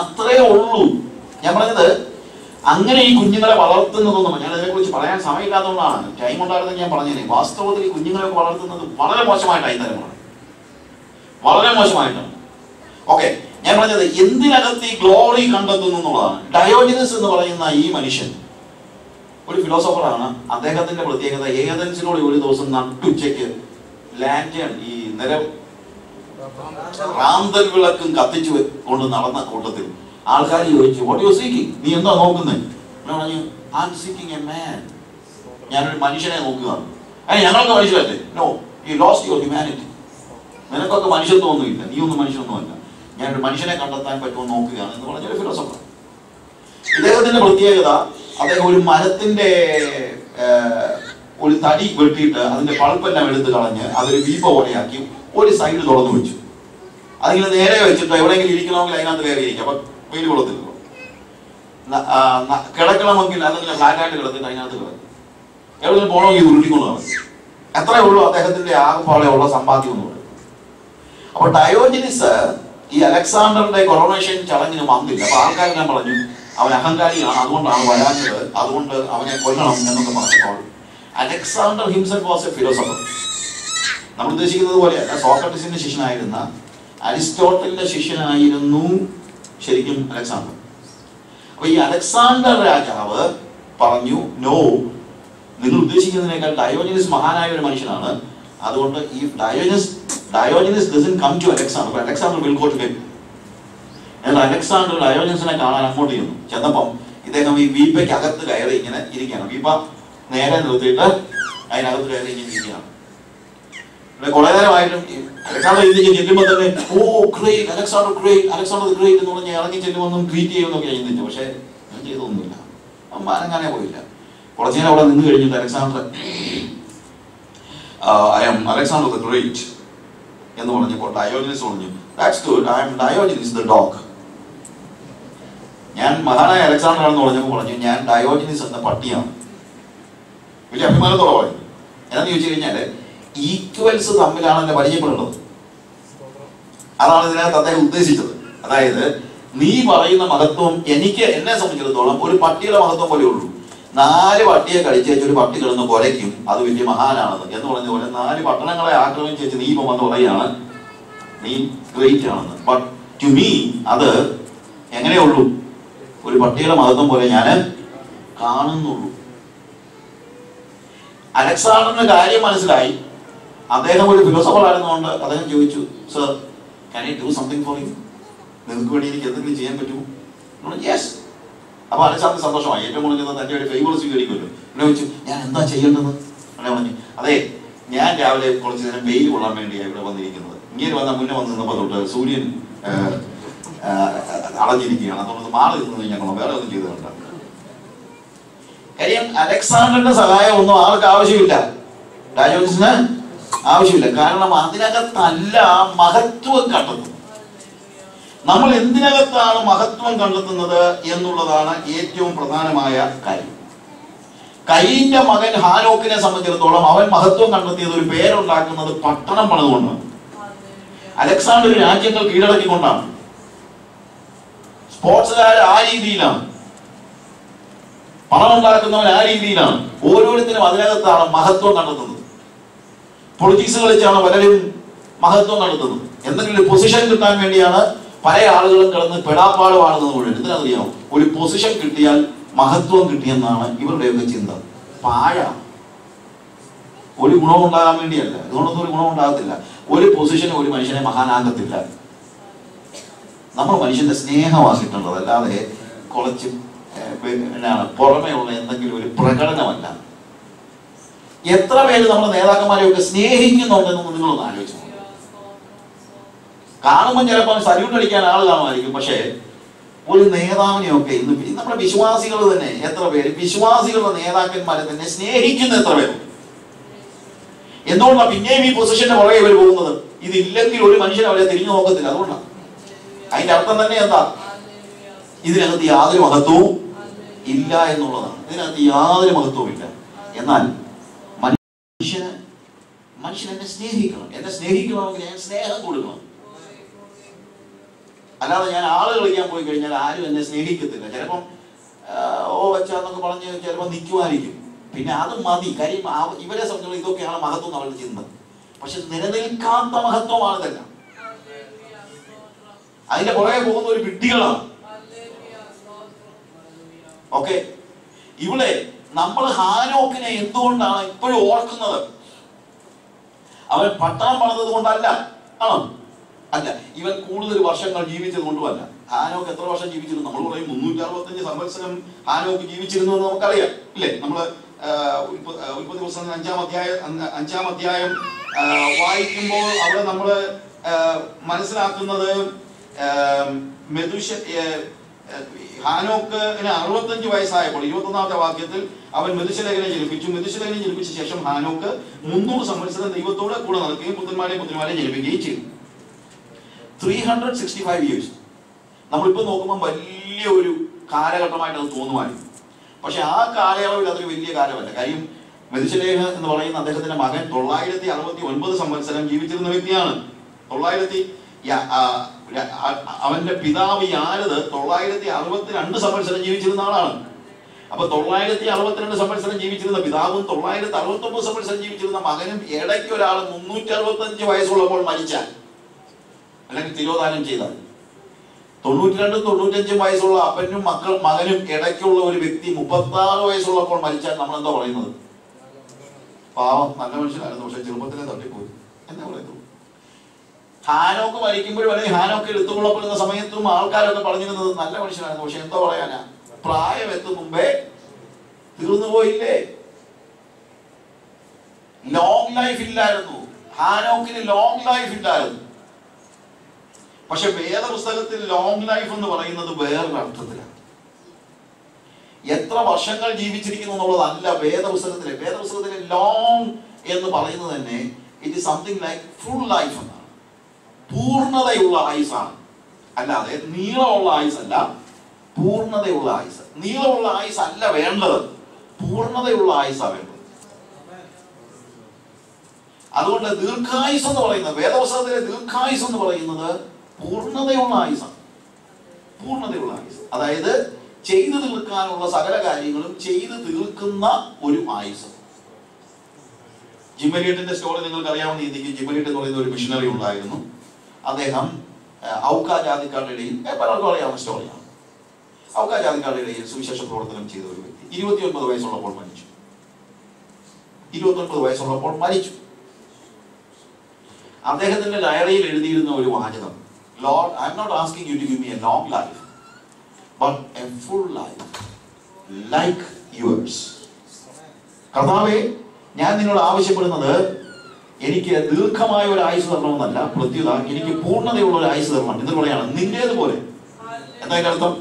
അത്രേ ഉള്ളൂ. ഞാൻ പറഞ്ഞത് അങ്ങനെ ഈ കുഞ്ഞുങ്ങളെ വളർത്തുന്നതൊന്നും, ഞാൻ അതിനെക്കുറിച്ച് പറയാൻ സമയമില്ലാത്തതുകൊണ്ടാണ്. ടൈം ഉണ്ടായിരുന്നെങ്കിൽ ഞാൻ പറഞ്ഞേനെ. വാസ്തവത്തിൽ ഈ കുഞ്ഞുങ്ങളെ വളർത്തുന്നത് വളരെ മോശമായിട്ടാണ് ഈ തലമുറ, വളരെ മോശമായിട്ടാണ്. ഓക്കെ, ഞാൻ പറഞ്ഞത് എന്തിനകത്ത് ഈ ഗ്ലോറി കണ്ടെത്തുന്നു എന്നുള്ളതാണ്. ഡയോജനസ് എന്ന് പറയുന്ന ഈ മനുഷ്യൻ ഒരു ഫിലോസഫറാണ്. അദ്ദേഹത്തിന്റെ പ്രത്യേകത, ഏതൻസിനോട് ഒരു ദിവസം നട്ടുച്ചയ്ക്ക് ലാൻറ്റേൺ, ഈ റാന്തൽ വിളക്കും കത്തിച്ചു കൊണ്ട് നടന്ന കൂട്ടത്തിൽ ആൾക്കാർ ചോദിച്ചു, വാട്ട് യു സീക്കിംഗ്? നീ എന്താ നോക്കുന്നത്? പറഞ്ഞു, I am seeking a man. ഞാനൊരു മനുഷ്യനെ നോക്കുകയാണ്. ഞങ്ങളൊക്കെ മനുഷ്യരല്ലേ? No, you lost your humanity. നിനക്കൊക്കെ മനുഷ്യത്വമൊന്നുമില്ല, നീ ഒന്നും മനുഷ്യനൊന്നുമല്ല, ഞാനൊരു മനുഷ്യനെ കണ്ടെത്താൻ പറ്റുമെന്ന് നോക്കുകയാണ് എന്ന് പറഞ്ഞൊരു ഫിലോസഫർ. ഇദ്ദേഹത്തിന്റെ പ്രത്യേകത, അദ്ദേഹം ഒരു മരത്തിന്റെ ഒരു തടി വെട്ടിയിട്ട് അതിന്റെ പൾപ്പെല്ലാം എടുത്ത് കളഞ്ഞ് അതൊരു വീപ്പ പോലെയാക്കി ഒരു സൈഡ് തുറന്നു വെച്ചു. അതിങ്ങനെ നേരെ വെച്ചിട്ട് എവിടെയെങ്കിലും ഇരിക്കണമെങ്കിൽ അതിനകത്ത് കയറി ഇരിക്കും. അപ്പൊ വെയിൽ കൊള്ളത്തില്ലല്ലോ. കിടക്കണമെങ്കിൽ അതിങ്ങനെ ഫ്ലാറ്റായിട്ട് കിടത്തിട്ട് അതിനകത്ത് കിടക്കും. എവിടെയെങ്കിലും പോകണമെങ്കിൽ ഉരുട്ടിക്കൊണ്ടാണ്. എത്രയേ ഉള്ളൂ അദ്ദേഹത്തിന്റെ ആകെപ്പാടെയുള്ള സമ്പാദ്യം എന്ന് പറയുന്നത്. അപ്പൊ ഡയോജനിസ് ഈ അലക്സാണ്ടറിന്റെ കൊറോണേഷൻ ചടങ്ങിന് വന്നില്ല. അപ്പൊ ആൾക്കാരെല്ലാം പറഞ്ഞു അവൻ അഹങ്കാരിയാണ്, അതുകൊണ്ടാണ് വരാഞ്ഞത്, അതുകൊണ്ട് അവനെ കൊല്ലണം എന്നൊക്കെ പറഞ്ഞപ്പോൾ Alexander himself was A philosopher. നമ്മൾ ഉദ്ദേശിക്കുന്നത് പോലെയല്ല. സോക്രട്ടീസിന്റെ ശിഷ്യനായിരുന്ന അരിസ്റ്റോട്ടലിന്റെ ശിഷ്യനായിരുന്നു ശരിക്കും അലക്സാണ്ടർ. അപ്പൊ ഈ അലക്സാണ്ടർ രാജാവ് പറഞ്ഞു, നോ, നിങ്ങൾ ഉദ്ദേശിക്കുന്നതിനേക്കാൾ ഡയോജനിസ് മഹാനായ ഒരു മനുഷ്യനാണ്, അതുകൊണ്ട് ഈ Diogenes doesn't come to Alexander, but Alexander will go to him. എന്നാൽ അലക്സാണ്ടർ ഡയോജനിസിനെ കാണാൻ അങ്ങോട്ട് ചെന്നു. ചെന്നപ്പം ഇദ്ദേഹം ഈ വീപ്പയ്ക്ക് അകത്ത് കയറി ഇങ്ങനെ ഇരിക്കുകയാണ്. വീപ്പ നേരെ നിർത്തിയിട്ട് അതിനകത്ത് കയറി ഇങ്ങനെ ഇരിക്കുകയാണ്. കുറെ നേരമായിട്ടും അലക്സാണ്ടർ ഇന്ത്യക്ക് ചെല്ലുമ്പോൾ തന്നെ oh great, Alexander great, Alexander great എന്ന് പറഞ്ഞ് ഇറങ്ങി ചെല്ലുമെന്നും ട്രീറ്റ് ചെയ്യുമെന്നൊക്കെ ചിന്തിച്ചു. പക്ഷെ ഞാൻ ചെയ്തൊന്നുമില്ല, അങ്ങനെ പോയില്ല. കുറച്ചു നേരം അവിടെ നിന്ന് കഴിഞ്ഞിട്ട് Alexander I am Alexander the Great എന്ന് പറഞ്ഞപ്പോൾ ഡയോജനിസ് പറഞ്ഞു, that's good, I am Diogenes the dog. ഞാൻ മഹാനായ അലക്സാണ്ടർ ആണെന്ന് പറഞ്ഞപ്പോൾ പറഞ്ഞു, ഞാൻ ഡയോജനിസ് എന്ന പട്ടിയാണ്. വലിയ അഭിമാനത്തോടെ പറയുന്നു. എന്നാന്ന് ചോദിച്ചു കഴിഞ്ഞാല് ഈക്വൽസ് തമ്മിലാണ് എന്നെ പരിചയപ്പെടുന്നത്. അതാണ് ഇതിനകത്ത് അദ്ദേഹം ഉദ്ദേശിച്ചത്. അതായത് നീ പറയുന്ന മഹത്വം എന്നെ സംബന്ധിച്ചിടത്തോളം ഒരു പട്ടിയുടെ മഹത്വം പോലെ ഉള്ളൂ. 4 പട്ടിയെ കടിച്ചു വെച്ച് ഒരു പട്ടി കിടന്ന് കൊലയ്ക്കും, അത് വലിയ മഹാനാണെന്ന് എന്ന് പറഞ്ഞ പോലെ 4 പട്ടണങ്ങളെ ആക്രമിച്ച് വെച്ച് നീ ഇപ്പം വന്ന് പറയുകയാണ് നീ ഗ്രേറ്റ് ആണെന്ന്. ബട്ട് ടു മീ അത് എങ്ങനെയുള്ളൂ, ഒരു പട്ടിയുടെ മഹത്വം പോലെ ഞാൻ കാണുന്നുള്ളൂ. അലക്സാണ്ടറിന് കാര്യം മനസ്സിലായി. അദ്ദേഹം ഒരു ഫിലോസഫർ ആയിരുന്നുകൊണ്ട് അദ്ദേഹം ചോദിച്ചു, sir can I do something for you? നിങ്ങൾക്ക് വേണ്ടി എനിക്ക് എന്തെങ്കിലും ചെയ്യാൻ പറ്റുമോ? യെസ്. അപ്പൊ അലക്സാണ്ടർ സന്തോഷമായി. ഏറ്റവും കൂടുതൽ തന്റെ ഒരു ഫേവർ സ്വീകരിക്കുമല്ലോ. എന്നെ ചോദിച്ചു, ഞാൻ എന്താ ചെയ്യേണ്ടത്? എന്നെ പറഞ്ഞു, അതെ, ഞാൻ രാവിലെ കുറച്ച് നേരം വെയിൽ കൊള്ളാൻ വേണ്ടിയാണ് ഇവിടെ വന്നിരിക്കുന്നത്. ഇങ്ങനെ മുന്നേ വന്ന് നിന്നപ്പോൾ തൊട്ട് സൂര്യൻ അടഞ്ഞിരിക്കുകയാണ്, അതുകൊണ്ട് മാറി നിന്ന് കഴിഞ്ഞാൽ വേറെ ഒന്നും ചെയ്ത് കണ്ട കാര്യം. അലക്സാണ്ടറിന്റെ സഹായം ഒന്നും ആൾക്ക് ആവശ്യമില്ല, ഡയോജനിസിന് ആവശ്യമില്ല. കാരണം അതിനകത്തല്ല മഹത്വം കണ്ടെത്തുന്നത്. നമ്മൾ എന്തിനകത്താണ് മഹത്വം കണ്ടെത്തുന്നത് എന്നുള്ളതാണ് ഏറ്റവും പ്രധാനമായ കാര്യം. കയീന്റെ മകൻ ഹാനോക്കിനെ സംബന്ധിച്ചിടത്തോളം അവൻ മഹത്വം കണ്ടെത്തിയത് ഒരു പേരുണ്ടാക്കുന്നത് പട്ടണം പണിതുകൊണ്ടാണ്. അലക്സാണ്ടർ രാജ്യങ്ങൾ കീഴടക്കിക്കൊണ്ടാണ്. സ്പോർട്സുകാർ ആ രീതിയിലാണ്, പണം ഉണ്ടാക്കുന്നവൻ ആ രീതിയിലാണ്. ഓരോരുത്തരും അതിനകത്താണ് മഹത്വം കണ്ടെത്തുന്നത്. പൊളിറ്റിക്സ് കളിച്ചാണ് പലരും മഹത്വം കണ്ടെത്തുന്നത്. എന്തെങ്കിലും ഒരു പൊസിഷൻ കിട്ടാൻ വേണ്ടിയാണ് പല ആളുകളും കിടന്ന് പെടാപ്പാട് പാടുന്നത് മുഴുവൻ. എന്തിനറിയാമോ? ഒരു പൊസിഷൻ കിട്ടിയാൽ മഹത്വം കിട്ടിയെന്നാണ് ഇവരുടെയൊക്കെ ചിന്ത. പാഴ, ഒരു ഗുണവും ഉണ്ടാകാൻ വേണ്ടിയല്ല. ഇതുകൊണ്ടൊന്നും ഒരു ഗുണം ഉണ്ടാകത്തില്ല. ഒരു പൊസിഷന് ഒരു മനുഷ്യനെ മഹാനാകത്തില്ല. നമ്മൾ മനുഷ്യന്റെ സ്നേഹമാക്കിയിട്ടുള്ളത്, അല്ലാതെ കുറച്ച് പുറമേ ഉള്ള എന്തെങ്കിലും ഒരു പ്രകടനമല്ല. എത്ര പേര് നമ്മുടെ നേതാക്കന്മാരെയൊക്കെ സ്നേഹിക്കുന്നുണ്ടെന്ന് നിങ്ങളൊന്ന് ആലോചിച്ചു. കാണുമ്പോൾ ചിലപ്പോൾ സല്യൂട്ട് അടിക്കാൻ ആൾ കാണുമായിരിക്കും, പക്ഷേ ഒരു നേതാവിനെയൊക്കെ ഇന്ന് നമ്മുടെ വിശ്വാസികൾ തന്നെ എത്ര പേര്, വിശ്വാസികളുടെ നേതാക്കന്മാരെ തന്നെ സ്നേഹിക്കുന്ന എത്ര പേര്? എന്തുകൊണ്ടാണ് പിന്നെയും ഈ പൊസിഷന്റെ പുറകെ ഇവർ പോകുന്നത്? ഇതില്ലെങ്കിൽ ഒരു മനുഷ്യൻ അവരെ തിരിഞ്ഞു നോക്കത്തില്ല. അതുകൊണ്ടാണ്. അതിന്റെ അർത്ഥം തന്നെ എന്താ? ഇതിനകത്ത് യാതൊരു മഹത്വവും ഇല്ല എന്നുള്ളതാണ്. ഇതിനകത്ത് യാതൊരു മഹത്വവും ഇല്ല. എന്നാൽ മനുഷ്യൻ എന്നെ സ്നേഹിക്കണം. എന്നെ സ്നേഹിക്കണമെങ്കിൽ ഞാൻ സ്നേഹം കൊടുക്കണം. അല്ലാതെ ഞാൻ ആള് കളിക്കാൻ പോയി കഴിഞ്ഞാൽ ആരും എന്നെ സ്നേഹിക്കത്തില്ല. ചിലപ്പം ഓ വച്ചാന്നൊക്കെ പറഞ്ഞ് ചിലപ്പോൾ നിൽക്കുമായിരിക്കും. പിന്നെ അത് മതി. കാര്യം ഇവരെ സംബന്ധിച്ചുള്ള ഇതൊക്കെയാണ് മഹത്വം അവരുടെ ചിന്ത. പക്ഷെ നിലനിൽക്കാത്ത മഹത്വമാണ് ഇതെല്ലാം. അതിന്റെ പുറകെ പോകുന്ന ഒരു വിഡ്ഢികളാണ്. ഓക്കെ, ഇവിടെ നമ്മൾ ഹാനോക്കിനെ എന്തുകൊണ്ടാണ് ഇപ്പോഴും ഓർക്കുന്നത്? അവൻ പട്ടണം പണിതത് കൊണ്ടല്ല. ആണോ? അല്ല. ഇവൻ കൂടുതൽ വർഷങ്ങൾ ജീവിച്ചത് കൊണ്ടുമല്ല. ഹാനോക്ക് എത്ര വർഷം ജീവിച്ചിരുന്നു? നമ്മൾ പറയും 365 സംവത്സരം ഹാനോക്ക് ജീവിച്ചിരുന്നു എന്ന് നമുക്കറിയാം, ഇല്ലേ? നമ്മള് ഉൽപ്പത്തി പുസ്തകം 5-ാം അധ്യായം വായിക്കുമ്പോൾ അവിടെ നമ്മൾ മനസ്സിലാക്കുന്നത് ഹാനോക്കിന് 65 വയസ്സായപ്പോൾ 21-ാമത്തെ വാക്യത്തിൽ അവൻ മെഥുശലഹിനെ ജനിപ്പിച്ചു. മെഥുശലഹിനെ ജനിപ്പിച്ച ശേഷം ഹാനോക്ക് 300 സംവത്സരം ദൈവത്തോടെ കൂടെ നടക്കുകയും പുത്രന്മാരെയും ജനിപ്പിക്കുകയും ചെയ്തു. 365 years. നമ്മളിപ്പോൾ നോക്കുമ്പോൾ വലിയ ഒരു കാലഘട്ടമായിട്ട് അത് തോന്നുമായിരുന്നു. പക്ഷെ ആ കാലയളവിൽ അതൊരു വലിയ കാലമല്ല. കാര്യം മെഥുശലഹ് എന്ന് പറയുന്ന അദ്ദേഹത്തിന്റെ മകൻ 969 സംവത്സരം ജീവിച്ചിരുന്ന വ്യക്തിയാണ്. അവന്റെ പിതാവ് യാരദ് 962 സംവത്സരം ജീവിച്ചിരുന്ന ആളാണ്. അപ്പൊ 962 സംവത്സരം ജീവിച്ചിരുന്ന പിതാവും 969 സംവത്സരം ജീവിച്ചിരുന്ന മകനും ഇടയ്ക്ക് ഒരാൾ 365 വയസ്സുള്ളപ്പോൾ മരിച്ചാൽ അല്ലെങ്കിൽ തിരോധാനം ചെയ്താൽ 92-95 വയസ്സുള്ള അപ്പനും മകനും ഇടയ്ക്കുള്ള ഒരു വ്യക്തി 36 വയസ്സുള്ളപ്പോൾ മരിച്ചാൽ നമ്മൾ എന്താ പറയുന്നത്? പാവം, നല്ല മനുഷ്യനായിരുന്നു, പക്ഷെ ചെറുപ്പത്തിലെ തട്ടിപ്പോയി എന്നാ പറയുന്നു. ഹാനോക്ക് മരിക്കുമ്പോഴും അല്ലെങ്കിൽ ഹാനോക്ക് എടുത്തുകൊള്ളപ്പെടുന്ന സമയത്തും ആൾക്കാരൊക്കെ പറഞ്ഞിരുന്നത് നല്ല മനുഷ്യനായിരുന്നു, പക്ഷെ എന്താ പറയാനാ, പ്രായം എത്തും മുമ്പേ തീർന്നു പോയില്ലേ. ലോങ് ലൈഫ് ഇല്ലായിരുന്നു ഹാനോക്കിന്, ലോങ് ലൈഫ് ഇല്ലായിരുന്നു. പക്ഷെ വേദപുസ്തകത്തിൽ ലോങ് ലൈഫ് എന്ന് പറയുന്നത് വേറൊരു അർത്ഥത്തിലാണ്. എത്ര വർഷങ്ങൾ ജീവിച്ചിരിക്കുന്നു എന്നുള്ളതല്ല വേദപുസ്തകത്തിലെ ലോങ് എന്ന് പറയുന്നത് തന്നെ it is something like full life എന്നാണ്. പൂർണ്ണതയുള്ള ആയുസാണ്, അല്ലാതെ നീളമുള്ള ആയുസല്ല, പൂർണ്ണതയുള്ള ആയുസ്. നീളമുള്ള ആയുസ് അല്ല വേണ്ടത്, പൂർണ്ണതയുള്ള ആയുസാണ് വേണ്ടത്. അതുകൊണ്ട് ദീർഘായുസ് എന്ന് പറയുന്നത്, വേദപുസ്തകത്തിലെ ദീർഘായുസ് എന്ന് പറയുന്നത് പൂർണ്ണതയുള്ള ആയുസാണ്. പൂർണ്ണതയുള്ള ആയുസ് അതായത് ചെയ്തു തീർക്കാനുള്ള സകല കാര്യങ്ങളും ചെയ്തു തീർക്കുന്ന ഒരു ആയുസ്. ജിം എലിയട്ടിന്റെ സ്റ്റോറി നിങ്ങൾക്ക് അറിയാവുന്ന രീതിക്ക് ജിം എലിയട്ട് എന്ന് പറയുന്ന ഒരു മിഷണറി ഉണ്ടായിരുന്നു. അദ്ദേഹം ഔക്ക ജാതിക്കാരുടെ ഇടയിൽ, പലർക്കും അറിയാവുന്ന സ്റ്റോറിയാണ്, ഔക്ക ജാതിക്കാരുടെ ഇടയിൽ സുവിശേഷ പ്രവർത്തനം ചെയ്ത ഒരു വ്യക്തി 29 വയസ്സുള്ളപ്പോൾ മരിച്ചു. 29 വയസ്സുള്ളപ്പോൾ മരിച്ചു. അദ്ദേഹത്തിന്റെ ഡയറിയിൽ എഴുതിയിരുന്ന ഒരു വാചകം, Lord, I am not asking you to give me a long life, but a full life like yours. കർത്താവേ, ഞാൻ നിന്നോട് ആവശ്യപ്പെടുന്നത് എനിക്ക് ദീർഘമായ ഒരു ആയുസ് തരണമെന്നല്ല, പ്രത്യുത എനിക്ക് പൂർണ്ണതയുള്ള ഒരു ആയുസ് തരണം. എന്നിട്ട് പറയാണ് നിന്റേതുപോലെ. എന്താ അതിന്റെ അർത്ഥം?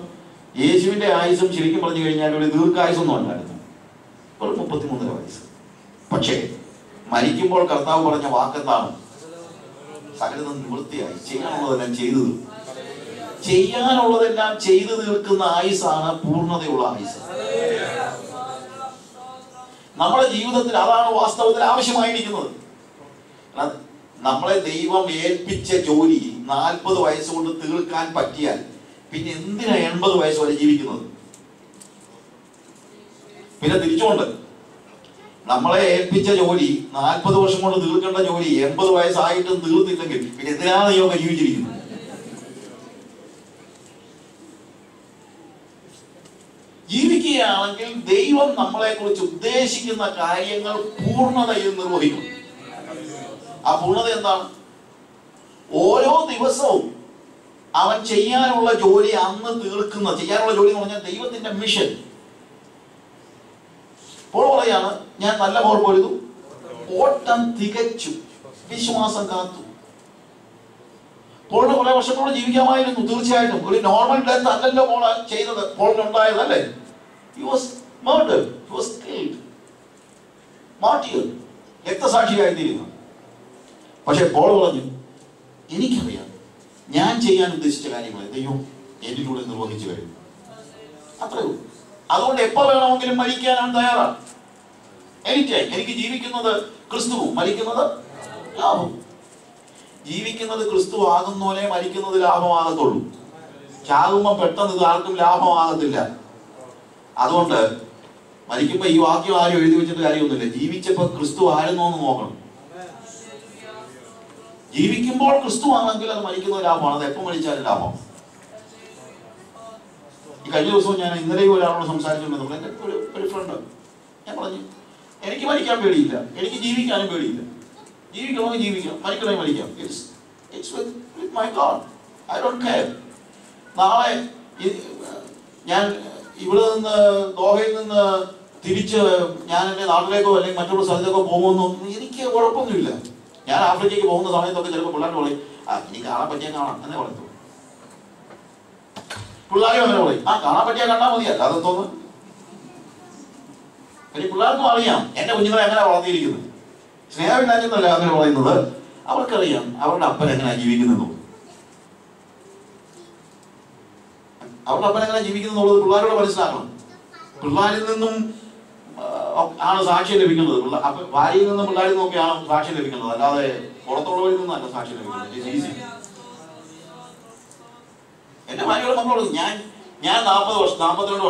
യേശുവിന്റെ ആയുസും ശരിക്കും പറഞ്ഞു കഴിഞ്ഞാൽ ഒരു ദീർഘായുസൊന്നും അല്ലായിരുന്നു, ഒരു 33 വയസ്സ്. പക്ഷേ മരിക്കുമ്പോൾ കർത്താവ് പറഞ്ഞ വാക്കെന്താണ്? സകലതും നിവൃത്തിയായി, ചെയ്യാനുള്ളതെല്ലാം ചെയ്തു തീർക്കും. ചെയ്യാനുള്ളതെല്ലാം ചെയ്തു തീർക്കുന്ന ആയുസാണ് പൂർണ്ണതയുള്ള ആയുസ്. നമ്മുടെ ജീവിതത്തിൽ അതാണ് വാസ്തവത്തിൽ ആവശ്യമായിരിക്കുന്നത്. നമ്മളെ ദൈവം ഏൽപ്പിച്ച ജോലി 40 വയസ്സുകൊണ്ട് തീർക്കാൻ പറ്റിയാൽ പിന്നെ എന്തിനാ 80 വയസ്സ് വരെ ജീവിക്കുന്നത്? പിന്നെ തിരിച്ചുകൊണ്ട് നമ്മളെ ഏൽപ്പിച്ച ജോലി 40 വർഷം കൊണ്ട് തീർക്കേണ്ട ജോലി 80 വയസ്സായിട്ടും തീർത്തില്ലെങ്കിൽ പിന്നെ എന്തിനാണ് ദൈവം ജീവിച്ചിരിക്കുന്നത്? ജീവിക്കുകയാണെങ്കിൽ ദൈവം നമ്മളെ കുറിച്ച് ഉദ്ദേശിക്കുന്ന കാര്യങ്ങൾ പൂർണ്ണതയിൽ നിർവഹിക്കും. ആ പൂർണ്ണത എന്താണ്? ഓരോ ദിവസവും അവൻ ചെയ്യാനുള്ള ജോലി അന്ന് തീർക്കുന്ന, ചെയ്യാനുള്ള ജോലി എന്ന് പറഞ്ഞാൽ ദൈവത്തിന്റെ മിഷൻ. പോൾ പറയാണ്, ഞാൻ നല്ല പോർ പൊരുതു, ഓട്ടം തികച്ചു, വിശ്വാസം കാത്തു. പോളിന് കുറെ വർഷത്തോടെ ജീവിക്കാമായിരുന്നു തീർച്ചയായിട്ടും. ഒരു നോർമൽ ഡെത്ത് അല്ലല്ലോ പോള് ചെയ്തത്, പോളിനുണ്ടായത് അല്ലേ? He was murdered, he was killed, martyred, രക്തസാക്ഷിയായി തീരുന്നു. പക്ഷെ പോൾ പറഞ്ഞു, എനിക്കറിയാം ഞാൻ ചെയ്യാൻ ഉദ്ദേശിച്ച കാര്യങ്ങൾ ദൈവം എന്നിലൂടെ നിർവഹിച്ചു കഴിഞ്ഞു. അത്രേ ഉള്ളൂ. അതുകൊണ്ട് എപ്പോ വേണമെങ്കിലും മരിക്കാനാണ് തയ്യാറാണ്. എനിക്ക് ജീവിക്കുന്നത് ക്രിസ്തുവും മരിക്കുന്നത് ലാഭവും. ജീവിക്കുന്നത് ക്രിസ്തു ആകുന്നോനെ മരിക്കുന്നത് ലാഭമാകത്തുള്ളൂ. ചാകുമ്പോൾ പെട്ടെന്ന് ഇത് ആർക്കും ലാഭമാകത്തില്ല. അതുകൊണ്ട് മരിക്കുമ്പോ ഈ വാക്യം ആരും എഴുതി വെച്ചിട്ട് കാര്യമൊന്നുമില്ല. ജീവിച്ചപ്പോ ക്രിസ്തു ആയിരുന്നോ എന്ന് നോക്കണം. ജീവിക്കുമ്പോൾ ക്രിസ്തു ആണെങ്കിൽ അത് മരിക്കുന്നത് ലാഭമാണ്. അത് എപ്പോൾ മരിച്ചാലും ലാഭം. ഈ കഴിഞ്ഞ ദിവസവും ഞാൻ ഇന്നലെയും ഒരാളോട് സംസാരിച്ചുകൊണ്ടിരുന്നു. എൻ്റെ ഒരു ഫ്രണ്ട്, ഞാൻ പറഞ്ഞു, എനിക്ക് മരിക്കാൻ പേടിയില്ല, എനിക്ക് ജീവിക്കാനും പേടിയില്ല. ജീവിക്കണമെങ്കിൽ ജീവിക്കാം, മരിക്കണമെങ്കിൽ മരിക്കാം. It's with my God. I don't care. നാളെ ഞാൻ ഇവിടെ നിന്ന് ദോഹയിൽ നിന്ന് തിരിച്ച് ഞാൻ എൻ്റെ നാട്ടിലേക്കോ അല്ലെങ്കിൽ മറ്റുള്ള സ്ഥലത്തേക്കോ പോകുമെന്നൊന്നും എനിക്ക് കുഴപ്പമൊന്നുമില്ല. ഞാൻ ആഫ്രിക്കയ്ക്ക് പോകുന്ന സമയത്തൊക്കെ ചിലപ്പോൾ പിള്ളേർ പറയും, ഇനി കാണാൻ പറ്റിയാൽ കാണാം എന്നേ പറയത്തുള്ളൂ. പിള്ളേരും അങ്ങനെ പറയും, കാണാൻ പറ്റിയാൽ കണ്ടാൽ മതിയല്ല, അതെന്തോന്ന്. പിന്നെ പിള്ളേർക്കും അറിയാം എൻ്റെ കുഞ്ഞുങ്ങളെ എങ്ങനെ വളർത്തിയിരിക്കുന്നത്. സ്നേഹമില്ലാഞ്ഞെന്നല്ല അങ്ങനെ പറയുന്നത്, അവർക്കറിയാം അവരുടെ അപ്പൻ എങ്ങനെയാണ് ജീവിക്കുന്നതെന്നുള്ളത്. അവരുടെ അപ്പൻ എങ്ങനെ ജീവിക്കുന്നുള്ളത് പിള്ളേരോട് മനസ്സിലാക്കണം. പിള്ളേരിൽ നിന്നും ആണ് സാക്ഷ്യം ലഭിക്കുന്നത്. ഭാര്യയിൽ നിന്നും പിള്ളേരിൽ നിന്നൊക്കെയാണ് സാക്ഷ്യം ലഭിക്കുന്നത്, അല്ലാതെ പുറത്തുള്ളവരിൽ നിന്നല്ല സാക്ഷ്യം ലഭിക്കുന്നത്. എന്റെ ഭാര്യയോട് മക്കളോട് ഞാൻ 42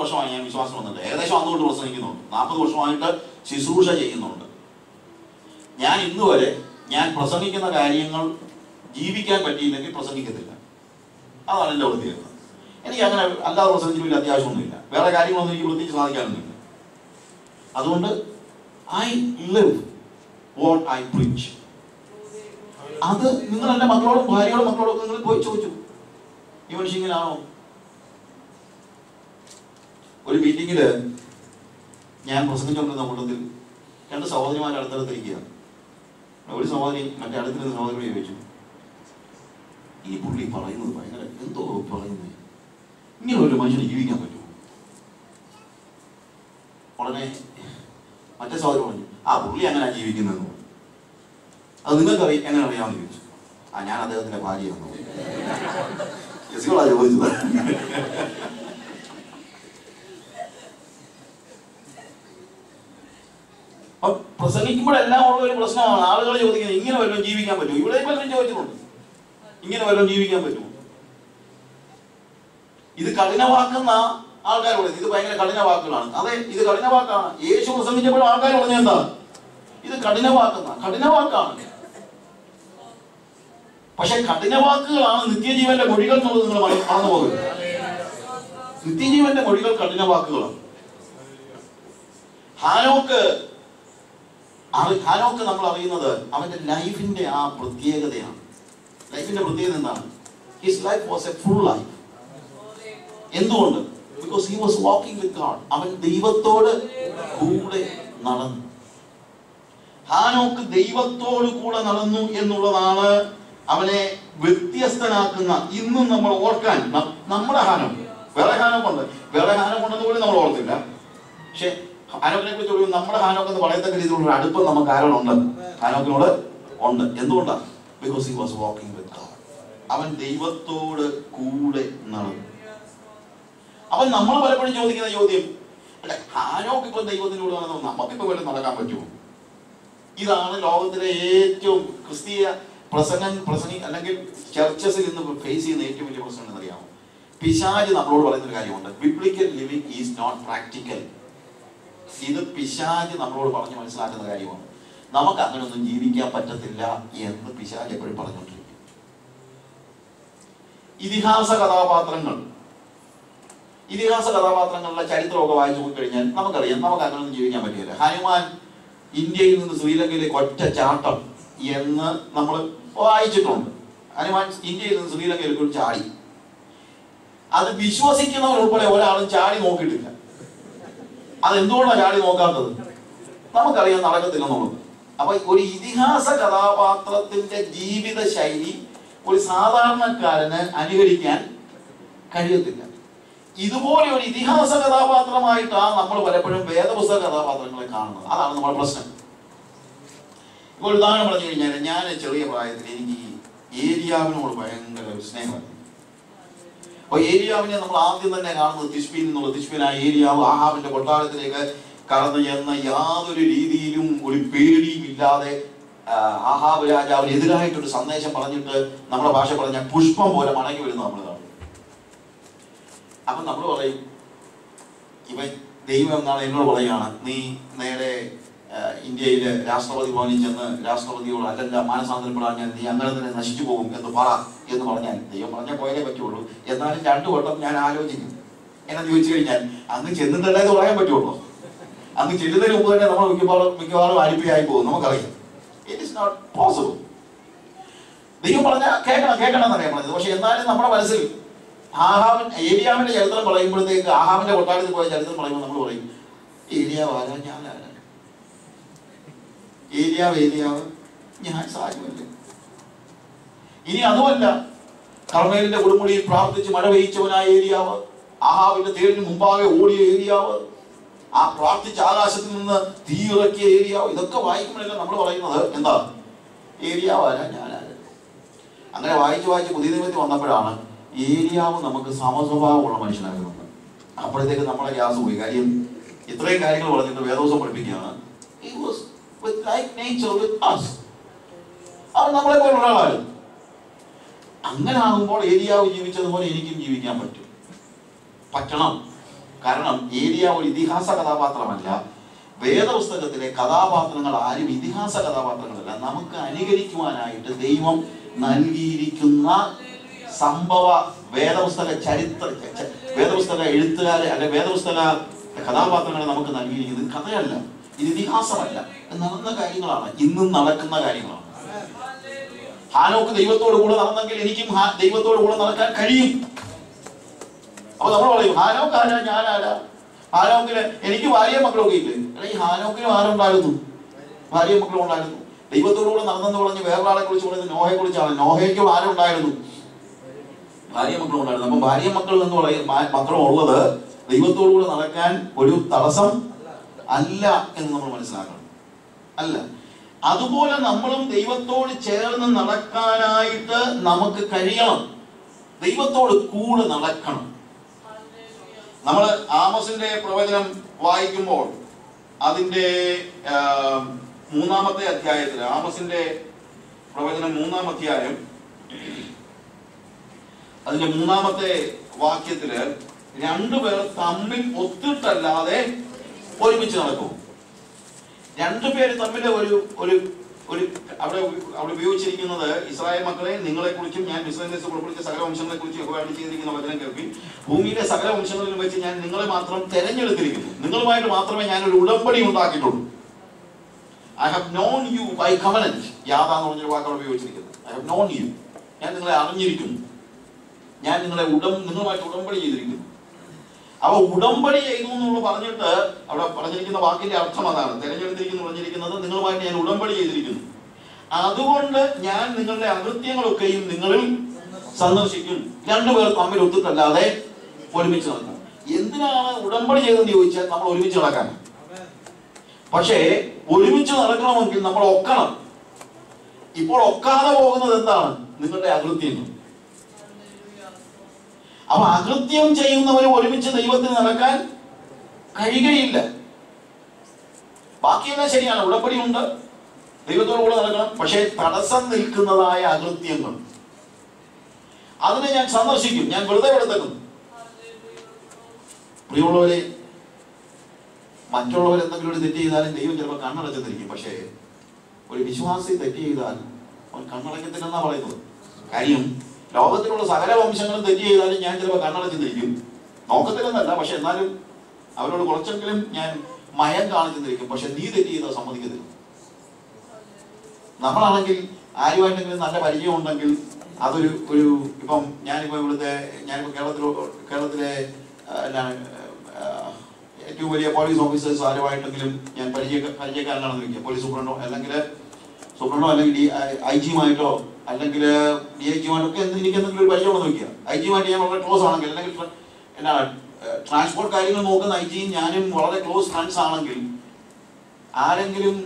വർഷമായി ഞാൻ വിശ്വാസം വന്നിട്ട്, ഏകദേശം അന്നുകൊണ്ട് പ്രസംഗിക്കുന്നുണ്ട്. 40 വർഷമായിട്ട് ശുശ്രൂഷ ചെയ്യുന്നുണ്ട്. ഞാൻ ഇന്ന് വരെ ഞാൻ പ്രസംഗിക്കുന്ന കാര്യങ്ങൾ ജീവിക്കാൻ പറ്റിയില്ലെങ്കിൽ പ്രസംഗിക്കത്തില്ല. അതാണ് എൻ്റെ പ്രത്യേകത. എനിക്ക് അങ്ങനെ അല്ലാതെ പ്രസംഗിച്ചിട്ട് വലിയ അത്യാവശ്യമൊന്നുമില്ല. വേറെ കാര്യങ്ങളൊന്നും എനിക്ക് പ്രത്യേകിച്ച് സാധിക്കാനൊന്നുമില്ല. അതുകൊണ്ട് I live what I preach. അത് നിങ്ങൾ എൻ്റെ മക്കളോടും ഭാര്യയോടും മക്കളോടും നിങ്ങൾ പോയി ചോദിച്ചു, ഈ മനുഷ്യൻ ഇങ്ങനെയാണോ? ഒരു മീറ്റിങ്ങില് ഞാൻ പ്രസംഗിച്ചുകൊണ്ടിരുന്ന കൂട്ടത്തിൽ 2 സഹോദരിമാർ അടുത്തടുത്തിരിക്കുകയാണ്. ഒരു സഹോദരി മറ്റേ അടുത്തിരുന്ന സഹോദരിയോട് ചോദിച്ചു, ഈ പുള്ളി പറയുന്നത് ഭയങ്കര എന്തോ പറയുന്നത്, ഇങ്ങനെ ഒരു മനുഷ്യന് ജീവിക്കാൻ പറ്റുമോ? ഉടനെ മറ്റേ സഹോദരി പറഞ്ഞു, പുള്ളി അങ്ങനെ ജീവിക്കുന്നതെന്ന്. അത് നിങ്ങൾക്ക് എങ്ങനെ അറിയാമെന്ന് ചോദിച്ചു. ഞാൻ അദ്ദേഹത്തിന്റെ ഭാര്യയാണെന്ന് ചോദിച്ചത്. പ്രസംഗിക്കുമ്പോഴെല്ലാം ഉള്ള ഒരു പ്രശ്നമാണ്. ആളുകൾ ചോദിക്കുന്നത് ഇങ്ങനെ വല്ലതും ജീവിക്കാൻ പറ്റുമോ? ഇവിടെ പലരും ചോദിച്ചിട്ടുണ്ട്, ഇങ്ങനെ വല്ലതും ജീവിക്കാൻ പറ്റുമോ? ഇത് കഠിനവാക്കുന്ന ആൾക്കാർ പറയുന്നത് ഇത് ഭയങ്കര കഠിന വാക്കുകളാണ്. അതെ, ഇത് കഠിന വാക്കാണ്. യേശു പ്രസംഗിച്ചപ്പോഴും ആൾക്കാർ പറഞ്ഞത് എന്താ? ഇത് കഠിന വാക്കാണ്. പക്ഷെ കഠിന വാക്കുകളാണ് നിത്യജീവന്റെ മൊഴികൾ എന്നുള്ളത് നിങ്ങൾ മറന്നു പോകരുത്. നിത്യജീവന്റെ മൊഴികൾ കഠിന വാക്കുകളാണ്. ഹാനോക്ക് നമ്മൾ അറിയുന്നത് അവന്റെ ലൈഫിന്റെ ആ പ്രത്യേകതയാണ്. ലൈഫിന്റെ പ്രത്യേകത എന്താണ്? His life was a full life. എന്തുകൊണ്ട്? Because he was walking with God. അവൻ ദൈവത്തോട് കൂടെ നടന്നു. ഹാനോക്ക് ദൈവത്തോട് കൂടെ നടന്നു എന്നുള്ളതാണ് അവനെ വ്യത്യസ്തനാക്കുന്ന. ഇന്നും നമ്മൾ ഓർക്കാൻ നമ്മുടെ ഹാനോക്ക്, വേറെ ഹാനോക്കുണ്ട്, വേറെ ഹാനോക്കുണ്ടെന്ന് പോലും നമ്മൾ ഓർത്തില്ല. പക്ഷെ ഹാനോക്കിനെ കുറിച്ച് നമ്മുടെ ഹാനോക്ക് എന്ന് പറയത്തക്ക രീതിയിലുള്ള അടുപ്പം നമുക്ക് ആരോടുണ്ട്? ഹാനോക്കിനോട് ഉണ്ട്. എന്തുകൊണ്ടാണ്? Because he was walking with God. അവൻ ദൈവത്തോട് കൂടെ നടന്നു. അവൻ നമ്മൾ പലപ്പോഴും ചോദിക്കുന്ന ചോദ്യം, അല്ലെ ഹാനോക്ക് ഇപ്പൊ ദൈവത്തിനോട് നടന്നു, നമുക്കിപ്പോ വല്ലതും നടക്കാൻ പറ്റുമോ? ഇതാണ് ലോകത്തിലെ ഏറ്റവും ക്രിസ്തീയ പ്രസംഗി അല്ലെങ്കിൽ ചർച്ചസിൽ ഇന്ന് ഫേസ് ചെയ്യുന്ന ഏറ്റവും വലിയ പ്രശ്നം എന്നറിയാമോ? പിശാച് നമ്മളോട് പറയുന്ന ഒരു കാര്യമുണ്ട്, biblical living is not practical. ഇത് പിശാച് നമ്മളോട് പറഞ്ഞ് മനസ്സിലാക്കുന്ന കാര്യമാണ്. നമുക്ക് അങ്ങനെയൊന്നും ജീവിക്കാൻ പറ്റത്തില്ല എന്ന് പിശാച് എപ്പോഴും പറഞ്ഞുകൊണ്ടിരിക്കും. ഇതിഹാസ കഥാപാത്രങ്ങളുടെ ചരിത്രമൊക്കെ വായിച്ചു പോയിക്കഴിഞ്ഞാൽ നമുക്കറിയാം നമുക്ക് അങ്ങനെയൊന്നും ജീവിക്കാൻ പറ്റില്ല. ഹനുമാൻ ഇന്ത്യയിൽ നിന്ന് ശ്രീലങ്കയിലേക്ക് ഒറ്റ ചാട്ടം എന്ന് നമ്മൾ വായിച്ചിട്ടുണ്ട്. ഹനുമാൻ ഇന്ത്യയിൽ നിന്ന് ശ്രീലങ്കയിലേക്ക് ഒരു ചാടി. അത് വിശ്വസിക്കുന്നവർ ഉൾപ്പെടെ ഒരാളും ചാടി നോക്കിയിട്ടില്ല. അതെന്തുകൊണ്ടാണ് ചാടി നോക്കാത്തത്? നമുക്കറിയാൻ നടക്കത്തില്ലെന്നുള്ളത്. അപ്പൊ ഒരു ഇതിഹാസ കഥാപാത്രത്തിന്റെ ജീവിത ശൈലി ഒരു സാധാരണക്കാരന് അനുകരിക്കാൻ കഴിയത്തില്ല. ഇതുപോലെ ഒരു ഇതിഹാസ കഥാപാത്രമായിട്ടാണ് നമ്മൾ പലപ്പോഴും വേദപുസ്തക കഥാപാത്രങ്ങളെ കാണുന്നത്. അതാണ് നമ്മുടെ പ്രശ്നം. ഇപ്പോൾ ഉദാഹരണം പറഞ്ഞു കഴിഞ്ഞാൽ, ഞാൻ ചെറിയ പ്രായത്തിൽ എനിക്ക് ഏലിയാവിനോട് ഭയങ്കര ഒരു സ്നേഹമായിരുന്നു. അപ്പൊ ഏലിയാവിനെ നമ്മൾ ആദ്യം തന്നെ കാണുന്നത് തിശ്ബീനായ ഏലിയാവ് ആഹാബിന്റെ കൊട്ടാരത്തിലേക്ക് കടന്നു ചെന്ന് യാതൊരു രീതിയിലും ഒരു പേടിയും ഇല്ലാതെ ആഹാബ് രാജാവിന് എതിരായിട്ടൊരു സന്ദേശം പറഞ്ഞിട്ട് നമ്മുടെ ഭാഷ പറഞ്ഞ പുഷ്പം പോലെ മടങ്ങി വരുന്നത് നമ്മൾ കാണും. അപ്പൊ നമ്മൾ പറയും, ഇവൻ ദൈവം എന്നാണ് എന്നോട് പറയുകയാണ്, നീ നേരെ ഇന്ത്യയിലെ രാഷ്ട്രപതി ഭവനിൽ ചെന്ന് രാഷ്ട്രപതിയോട് അല്ലല്ല മാനസാന്തരപ്പെടാൻ ഞാൻ നീ അങ്ങനെ തന്നെ നശിച്ചു പോകും എന്ന് പറഞ്ഞാൽ ദൈവം പറഞ്ഞാൽ പോയാലേ പറ്റുള്ളൂ. എന്നാലും 2 വട്ടം ഞാൻ ആലോചിക്കും. എന്നു ചോദിച്ചു കഴിഞ്ഞാൽ അങ്ങ് ചെന്നിട്ടല്ലേ എന്ന് പറയാൻ പറ്റുള്ളൂ. അങ്ങ് ചെല്ലുന്നതിന് മുമ്പ് തന്നെ നമ്മൾ മിക്കവാറും അരിപ്പയായി പോകും. നമുക്കറിയാം, ഇറ്റ് ഇസ് നോട്ട് പോസിബിൾ. ദൈവം പറഞ്ഞാൽ കേൾക്കണം എന്നറിയാൻ പറഞ്ഞത്. പക്ഷെ എന്നാലും നമ്മുടെ മനസ്സിൽ ഏലിയാവിന്റെ ചരിത്രം പറയുമ്പോഴത്തേക്ക് ആഹാബിന്റെ കൊട്ടാരത്തിൽ പോയ ചരിത്രം പറയുമ്പോൾ നമ്മൾ പറയും ഏലിയാവ് ആരാ, ഞാൻ ആരാ? ഏലിയാവ് ഞാൻ സാധ്യമല്ലേ. ഇനി അതുമല്ല, കർമ്മേലിന്റെ കൊടുമുടിയിൽ പ്രാർത്ഥിച്ച് മഴ പെയ്ച്ചവനായ ഏലിയാവ്, ആഹാബിന്റെ തേരിന് മുമ്പാകെ ഓടിയ ഏലിയാവ്, ആ പ്രാർത്ഥിച്ച ആകാശത്തിൽ നിന്ന് തീ ഇറക്കിയ ഏലിയാവ്, ഇതൊക്കെ വായിക്കുമ്പോഴല്ല നമ്മൾ പറയുന്നത് എന്താ? ഏലിയാവ് ആരാ, ഞാൻ ആരാ? അങ്ങനെ വായിച്ച് പുതിയ നിയമത്തിൽ വന്നപ്പോഴാണ് ഏലിയാവ് നമുക്ക് സമസ്വഭാവമുള്ള മനുഷ്യനാകുന്നത്. അപ്പോഴത്തേക്ക് നമ്മളെ ഗ്യാസ് പോയി. കാര്യം ഇത്രയും കാര്യങ്ങൾ പറഞ്ഞിട്ട് വേദോസം പഠിപ്പിക്കുകയാണ്. അവൻ നമ്മളെ പോലെ ഒരാളായിരുന്നു. അങ്ങനെ ആകുമ്പോൾ ഏലിയാവ് ജീവിച്ചതുപോലെ എനിക്കും ജീവിക്കാൻ പറ്റണം. കാരണം ഏലിയാവ് ഒരു ഇതിഹാസ കഥാപാത്രമല്ല. വേദപുസ്തകത്തിലെ കഥാപാത്രങ്ങൾ ആരും ഇതിഹാസ കഥാപാത്രങ്ങളല്ല. നമുക്ക് അനുകരിക്കുവാനായിട്ട് ദൈവം നൽകിയിരിക്കുന്ന സംഭവ വേദപുസ്തക എഴുത്തുകാരെ അല്ലെ വേദപുസ്തക കഥാപാത്രങ്ങളെ നമുക്ക് നൽകിയിരിക്കുന്നത് കഥയല്ല, ഇത് ഇതിഹാസമല്ല, നടന്ന കാര്യങ്ങളാണ്, ഇന്നും നടക്കുന്ന കാര്യങ്ങളാണ്. ഹാനോക്ക് ദൈവത്തോട് കൂടെ നടന്നെങ്കിൽ എനിക്കും ദൈവത്തോട് കൂടെ നടക്കാൻ കഴിയും. അപ്പൊ നമ്മൾ പറയും ഹാനോക്ക് ആരാ, ഞാൻ ആരാ? ഹാനോക്കിന് എനിക്ക് ഭാര്യ മക്കളൊക്കെ ഇല്ലേ? അല്ലെങ്കിൽ ഹാനോക്കിനും ആരുണ്ടായിരുന്നു? ഭാര്യ മക്കളും ഉണ്ടായിരുന്നു. ദൈവത്തോടു കൂടെ നടന്നെന്ന് പറഞ്ഞ് വേറൊരാളെ കുറിച്ച് പറയുന്നത് നോഹയെ കുറിച്ചാണ്. നോഹയ്ക്കും ആരുണ്ടായിരുന്നു? ഭാര്യ മക്കളും ഉണ്ടായിരുന്നു. അപ്പൊ ഭാര്യ മക്കൾ എന്ന് മക്കളും ഉള്ളത് ദൈവത്തോടു കൂടെ നടക്കാൻ ഒരു തടസ്സം അല്ല എന്ന് നമ്മൾ മനസ്സിലാക്കണം. അല്ല, അതുപോലെ നമ്മളും ദൈവത്തോട് ചേർന്ന് നടക്കാനായിട്ട് നമുക്ക് കഴിയണം. ദൈവത്തോട് കൂടെ നടക്കണം. നമ്മൾ ആമോസിന്റെ പ്രവചനം വായിക്കുമ്പോൾ അതിന്റെ 3-ാമത്തെ അധ്യായത്തിൽ, ആമോസിന്റെ പ്രവചനം 3-ാം അധ്യായം അതിന്റെ 3-ാമത്തെ വാക്യത്തില് രണ്ടുപേർ തമ്മിൽ ഒത്തിട്ടല്ലാതെ ഒരുമിച്ച് നടക്കും. രണ്ടുപേര് തമ്മിൽ ഒരു അവിടെ ഉപയോഗിച്ചിരിക്കുന്നത് ഇസ്രായേൽ മക്കളെ, നിങ്ങളെ കുറിച്ചും ഞാൻ മിസ്രൈം ദേശത്ത് പുറപ്പെടുവിച്ച സകല വംശങ്ങളെ കുറിച്ചും യഹോവ അരുളിച്ചെയ്തിരിക്കുന്ന വചനം കേൾപ്പിൻ. ഭൂമിയിലെ സകല വംശങ്ങളിലും വെച്ച് ഞാൻ നിങ്ങളെ മാത്രം തെരഞ്ഞെടുത്തിരിക്കുന്നു. നിങ്ങളുമായിട്ട് മാത്രമേ ഞാൻ ഒരു ഉടമ്പടി ഉണ്ടാക്കിയിട്ടുള്ളൂ. I have known you by covenant. യാഥാ എന്ന് പറഞ്ഞൊരു വാക്കാണ് ഉപയോഗിച്ചിരിക്കുന്നത്. I have known you. ഞാൻ നിങ്ങളെ അറിഞ്ഞിരിക്കുന്നു. ഞാൻ നിങ്ങളുമായിട്ട് ഉടമ്പടി ചെയ്തിരിക്കുന്നു. അപ്പൊ ഉടമ്പടി ചെയ്തു എന്നുള്ള പറഞ്ഞിട്ട് അവിടെ പറഞ്ഞിരിക്കുന്ന വാക്കിന്റെ അർത്ഥം അതാണ്. തെരഞ്ഞെടുത്തിരിക്കുന്നു പറഞ്ഞിരിക്കുന്നത് നിങ്ങളുമായിട്ട് ഞാൻ ഉടമ്പടി ചെയ്തിരിക്കുന്നു. അതുകൊണ്ട് ഞാൻ നിങ്ങളുടെ അകൃത്യങ്ങളൊക്കെയും നിങ്ങളിൽ സന്ദർശിക്കും. രണ്ടുപേർ തമ്മിൽ ഒത്തിട്ടല്ലാതെ ഒരുമിച്ച് നടക്കും. എന്തിനാണ് ഉടമ്പടി ചെയ്തെന്ന് ചോദിച്ചാൽ നമ്മൾ ഒരുമിച്ച് നടക്കാൻ. പക്ഷേ ഒരുമിച്ച് നടക്കണമെങ്കിൽ നമ്മൾ ഒക്കണം. ഇപ്പോൾ ഒക്കാതെ പോകുന്നത് എന്താണ്? നിങ്ങളുടെ അകൃത്യങ്ങൾ. അപ്പൊ അകൃത്യം ചെയ്യുന്നവർ ഒരുമിച്ച് ദൈവത്തിന് നടക്കാൻ കഴിയുകയില്ല. ബാക്കിയെല്ലാം ശരിയാണ്, ഉടമ്പടിയുണ്ട്, ദൈവത്തോടു കൂടെ നടക്കണം. പക്ഷേ തടസ്സം നിൽക്കുന്നതായ അകൃത്യങ്ങൾ, അതിനെ ഞാൻ സന്ദർശിക്കും. ഞാൻ വെറുതെ എടുത്തേക്കുന്നു. പ്രിയമുള്ളവരെ, മറ്റുള്ളവർ എന്തെങ്കിലും ഒരു തെറ്റ് ചെയ്താലും ദൈവം ചിലപ്പോൾ കണ്ണടച്ചെന്നിരിക്കും. പക്ഷേ ഒരു വിശ്വാസി തെറ്റ് ചെയ്താൽ അവൻ കണ്ണടക്കത്തില്ലെന്നാ പറയുന്നത്. കാര്യം ലോകത്തിലുള്ള സകല വംശങ്ങളും തെറ്റ് ചെയ്താലും ഞാൻ ചിലപ്പോൾ കണ്ണടച്ചെന്നിരിക്കും. നോക്കത്തില്ലെന്നല്ല, പക്ഷെ എന്നാലും അവരോട് കുറച്ചെങ്കിലും ഞാൻ മയം കാണിച്ചെന്നിരിക്കും. പക്ഷെ നീ തെറ്റ് ചെയ്താൽ സമ്മതിക്കത്തില്ല. നമ്മളാണെങ്കിൽ ആരുമായിട്ടെങ്കിലും നല്ല പരിചയം ഉണ്ടെങ്കിൽ അതൊരു ഇപ്പം ഞാനിപ്പോൾ കേരളത്തിലെ ഏറ്റവും വലിയ പോലീസ് ഓഫീസേഴ്സ് ആരുമായിട്ടെങ്കിലും ഞാൻ പരിചയക്കാരനാണെന്ന് വയ്ക്കുക. പോലീസ് സൂപ്രണ്ടോ അല്ലെങ്കിൽ IG-മായിട്ടോ അല്ലെങ്കിൽ DIG-മായിട്ടോ ഒക്കെ എനിക്ക് എന്തെങ്കിലും ഒരു പരിചയമുണ്ടെന്ന് വയ്ക്കുക. IG-മായിട്ട് ഞാൻ വളരെ ക്ലോസ് ആണെങ്കിൽ, അല്ലെങ്കിൽ ട്രാൻസ്പോർട്ട് കാര്യങ്ങൾ നോക്കുന്ന IG-യും ഞാനും വളരെ ക്ലോസ് ഫ്രണ്ട്സ് ആണെങ്കിൽ, ആരെങ്കിലും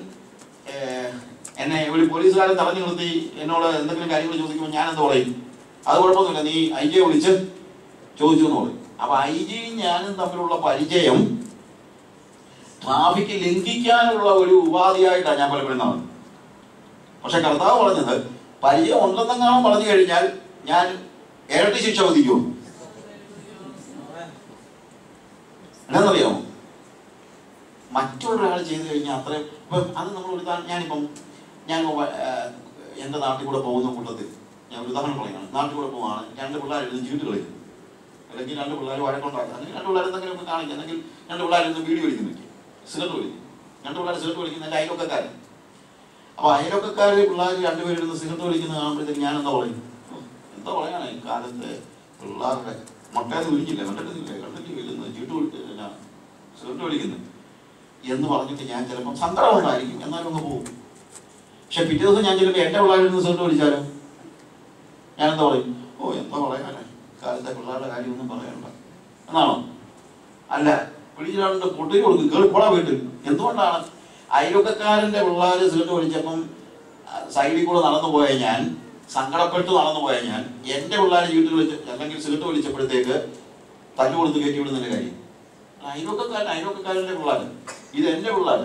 എന്നെ ഒരു പോലീസുകാരൻ തടഞ്ഞു നിർത്തി എന്നോട് എന്തെങ്കിലും കാര്യങ്ങൾ ചോദിക്കുമ്പോൾ ഞാൻ എന്താ പറയും? അത് കുഴപ്പമൊന്നുമില്ല, നീ IG-യെ വിളിച്ച് ചോദിച്ചു എന്ന് പറയും. അപ്പൊ IG-യും ഞാനും തമ്മിലുള്ള പരിചയം ട്രാഫിക് ലംഘിക്കാനുള്ള ഒരു ഉപാധിയായിട്ടാണ് ഞാൻ പലപ്പോഴും കാണുന്നത്. പക്ഷെ കർത്താവ് പറഞ്ഞത് പരിചയം ഉണ്ടെന്നെങ്ങാനും പറഞ്ഞു കഴിഞ്ഞാൽ ഞാൻ ഇരട്ടി ശിക്ഷ വിധിക്കുമോ? എന്നാന്നറിയാമോ? മറ്റൊരാൾ ചെയ്തു കഴിഞ്ഞാൽ അത്രയും ഇപ്പം അത് നമ്മൾ ഞാൻ എൻ്റെ നാട്ടിൽ കൂടെ പോകുന്ന കൂട്ടത്തിൽ ഞാൻ ഒരു ഉദാഹരണം പറയുകയാണ്. നാട്ടിൽ കൂടെ പോവാണ്, 2 പിള്ളേരിരുന്ന് ചീട്ട് കളിക്കും, അല്ലെങ്കിൽ 2 പിള്ളേർ വഴക്കുണ്ടാക്കുക, അല്ലെങ്കിൽ 2 പിള്ളേർ എന്തെങ്കിലും കാണിക്കുക, അല്ലെങ്കിൽ 2 പിള്ളേരിരുന്ന് വീഡിയോ വലിക്കുന്നു, സിഗരറ്റ് വലിക്കും. 2 പിള്ളേർ സിഗരറ്റ് വലിക്കുന്ന എൻ്റെ അയൽവക്കക്കാരൻ. അപ്പൊ അയൽവക്കക്കാര് പിള്ളേർ 2 പേരിരുന്ന് സിഗരറ്റ് വലിക്കുന്നത് കാണുമ്പോഴത്തേക്ക് ഞാൻ എന്താ പറയും? എന്താ പറയാനാ ഈ കാലത്ത് പിള്ളേരുടെ മൊട്ടേന്ന് വിളിക്കില്ല, കണ്ടിട്ട് വിളിക്കുന്നത് ചീട്ട് വിളിക്കുന്നത് എന്ന് പറഞ്ഞിട്ട് ഞാൻ ചിലപ്പോൾ സങ്കടം ഉണ്ടായിരിക്കും, എന്നാലും ഒന്ന് പോകും. പക്ഷെ പിറ്റേ ദിവസം ഞാൻ ചിലപ്പോൾ എൻ്റെ പിള്ളേരിൽ നിന്ന് സീട്ട് വിളിച്ചാലോ ഞാൻ എന്താ പറയും? ഓ എന്താ പറയാനേ, കാലത്തെ പിള്ളേരുടെ കാര്യമൊന്നും പറയണ്ട എന്നാണോ? അല്ല, വിളിച്ചിട്ടുണ്ട് പൊട്ടി കൊടുക്കും, കേറി പോടാ വീട്ടിൽ. എന്തുകൊണ്ടാണ്? അയൽവക്കക്കാരൻ്റെ പിള്ളേർ സീട്ട് വിളിച്ചപ്പം സൈഡിൽ കൂടെ നടന്നു പോയ ഞാൻ, സങ്കടപ്പെട്ട് നടന്നു പോയ ഞാൻ, എൻ്റെ പിള്ളേരെ ചീട്ട് വിളിച്ച് അല്ലെങ്കിൽ സീട്ട് വിളിച്ചപ്പോഴത്തേക്ക് തല്ലു കൊടുത്ത് കയറ്റി വിടുന്നതിൻ്റെ കാര്യം. അയൽവക്കക്കാരൻ്റെ പിള്ളേർ, ഇത് എൻ്റെ പിള്ളേർ,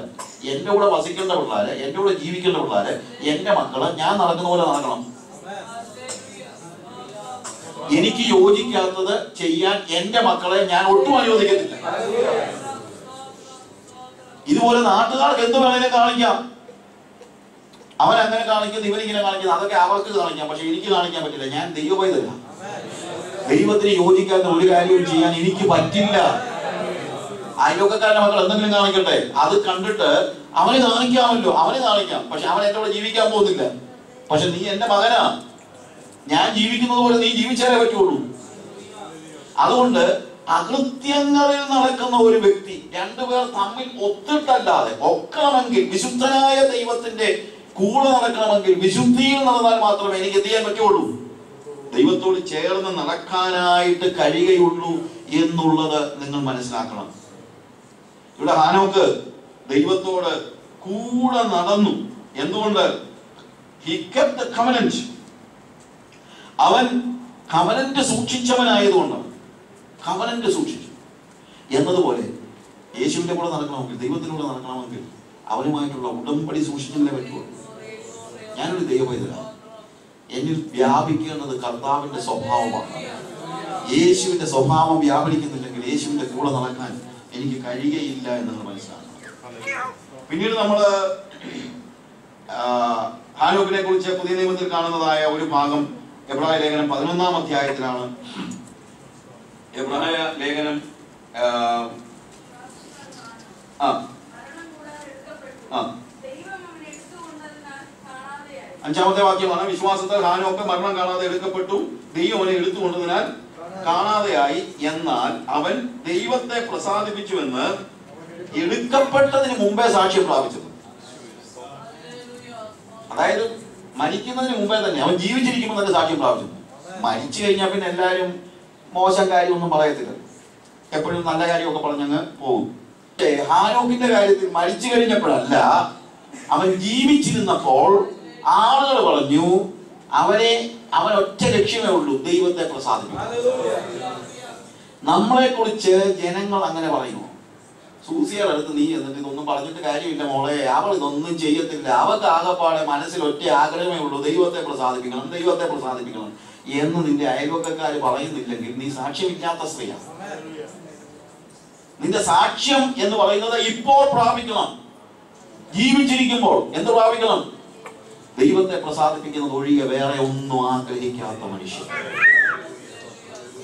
എൻ്റെ കൂടെ വസിക്കേണ്ട പിള്ളേർ, എൻ്റെ കൂടെ ജീവിക്കേണ്ട പിള്ളേർ, എൻ്റെ മക്കള്, ഞാൻ നടക്കുന്ന പോലെ നടക്കണം. എനിക്ക് യോജിക്കാത്തത് ചെയ്യാൻ എൻ്റെ മക്കളെ ഞാൻ ഒട്ടും അനുവദിക്കത്തില്ല. ഇതുപോലെ നാട്ടുകാർക്ക് എന്ത് വേണേലും കാണിക്കാം. അവരങ്ങനെ കാണിക്കുന്നത്, ഇവരിങ്ങനെ കാണിക്കുന്നത്, അതൊക്കെ അവർക്ക് കാണിക്കാം. പക്ഷെ എനിക്ക് കാണിക്കാൻ പറ്റില്ല. ഞാൻ ദൈവപൈതല. ദൈവത്തിന് യോജിക്കാത്ത ഒരു കാര്യവും ചെയ്യാൻ എനിക്ക് പറ്റില്ല. അയൽവക്കക്കാരന്റെ മക്കൾ എന്തെങ്കിലും കാണിക്കട്ടെ, അത് കണ്ടിട്ട് അവന് കാണിക്കാമല്ലോ, അവന് കാണിക്കാം. പക്ഷെ അവൻ എന്റെ കൂടെ ജീവിക്കാൻ പോകുന്നില്ല. പക്ഷെ നീ എന്റെ മകനാ, ഞാൻ ജീവിക്കുന്നത് പോലെ നീ ജീവിച്ചാലേ പറ്റുള്ളൂ. അതുകൊണ്ട് അകൃത്യങ്ങളിൽ നടക്കുന്ന ഒരു വ്യക്തി, രണ്ടുപേർ തമ്മിൽ ഒത്തിട്ടല്ലാതെ ഒക്കണമെങ്കിൽ, വിശുദ്ധനായ ദൈവത്തിന്റെ കൂടെ നടക്കണമെങ്കിൽ വിശുദ്ധിയിൽ നടന്നാൽ മാത്രമേ എനിക്ക് എന്ത് ചെയ്യാൻ പറ്റുള്ളൂ? ദൈവത്തോട് ചേർന്ന് നടക്കാനായിട്ട് കഴിയുകയുള്ളൂ എന്നുള്ളത് നിങ്ങൾ മനസ്സിലാക്കണം. ഇവിടെ ഹാനോക്ക് ദൈവത്തോട് കൂടെ നടന്നു. എന്തുകൊണ്ട്? He kept the covenant. അവൻ കവനന്റ് സൂക്ഷിച്ചവനായതുകൊണ്ടാണ്. കവനന്റ് സൂക്ഷിച്ചു എന്നതുപോലെ യേശുവിന്റെ കൂടെ നടക്കണമെങ്കിൽ, ദൈവത്തിലൂടെ നടക്കണമെങ്കിൽ അവനുമായിട്ടുള്ള ഉടമ്പടി സൂക്ഷിച്ചല്ലേ പറ്റുള്ളൂ. ഞാനൊരു ദൈവപൈതലാണ്. എന്നിൽ വ്യാപിക്കേണ്ടത് കർത്താവിന്റെ സ്വഭാവമാണ്. യേശുവിന്റെ സ്വഭാവം വ്യാപരിക്കുന്നില്ലെങ്കിൽ യേശുവിന്റെ കൂടെ നടക്കാൻ എനിക്ക് കഴിയുകയില്ല എന്നത് മനസ്സിലാക്കണം. പിന്നീട് നമ്മള് ഹാനോക്കിനെ കുറിച്ച് പുതിയ നിയമത്തിൽ കാണുന്നതായ ഒരു ഭാഗം എബ്രായ ലേഖനം 11-ാം അധ്യായത്തിലാണ്. എബ്രായ ലേഖനം 5-ാമത്തെ വാക്യമാണ്. വിശ്വാസത്താൽ ഹാനോക്ക് മരണം കാണാതെ എടുക്കപ്പെട്ടു, ദൈവം അവനെ എടുത്തുകൊണ്ടതിനാൽ കാണാതെയായി. എന്നാൽ അവൻ ദൈവത്തെ പ്രസാദിപ്പിച്ചുവെന്ന് എടുക്കപ്പെട്ടതിന് മുമ്പേ സാക്ഷ്യം പ്രാപിച്ചത്. അതായത് മരിക്കുന്നതിന് മുമ്പേ തന്നെ, അവൻ ജീവിച്ചിരിക്കുമ്പോൾ തന്നെ സാക്ഷ്യം പ്രാപിച്ചു. മരിച്ചു കഴിഞ്ഞാൽ പിന്നെ എല്ലാവരും മോശം കാര്യമൊന്നും പറയത്തില്ല, എപ്പോഴും നല്ല കാര്യമൊക്കെ പറഞ്ഞങ്ങ് പോകും. ഹാനോക്കിന്റെ കാര്യത്തിൽ മരിച്ചു കഴിഞ്ഞപ്പോഴല്ല, അവൻ ജീവിച്ചിരുന്നപ്പോൾ ആളുകൾ പറഞ്ഞു അവൻ ഒറ്റ ലക്ഷ്യമേ ഉള്ളൂ, ദൈവത്തെ പ്രസാദിപ്പിക്കുക. നമ്മളെ കുറിച്ച് ജനങ്ങൾ അങ്ങനെ പറയുമോ? സൂസിയുടെ അടുത്ത് നീ എന്നിട്ട് ഇതൊന്നും പറഞ്ഞിട്ട് കാര്യമില്ല മോളെ, അവൾ ഇതൊന്നും ചെയ്യത്തില്ല, അവൾക്ക് ആകെപ്പാടെ മനസ്സിൽ ഒറ്റ ആഗ്രഹമേ ഉള്ളൂ, ദൈവത്തെ പ്രസാദിപ്പിക്കണം, ദൈവത്തെ പ്രസാദിപ്പിക്കണം എന്ന് നിന്റെ അയൽവക്കക്കാര് പറയുന്നില്ലെങ്കിൽ നീ സാക്ഷ്യമില്ലാത്ത സ്ത്രീയാണ്. നിന്റെ സാക്ഷ്യം എന്ന് പറയുന്നത് ഇപ്പോൾ പ്രാപിക്കണം. ജീവിച്ചിരിക്കുമ്പോൾ എന്ത് പ്രാപിക്കണം? ദൈവത്തെ പ്രസാദിപ്പിക്കുന്നത് ഒഴികെ വേറെ ഒന്നും ആഗ്രഹിക്കാത്ത മനുഷ്യൻ.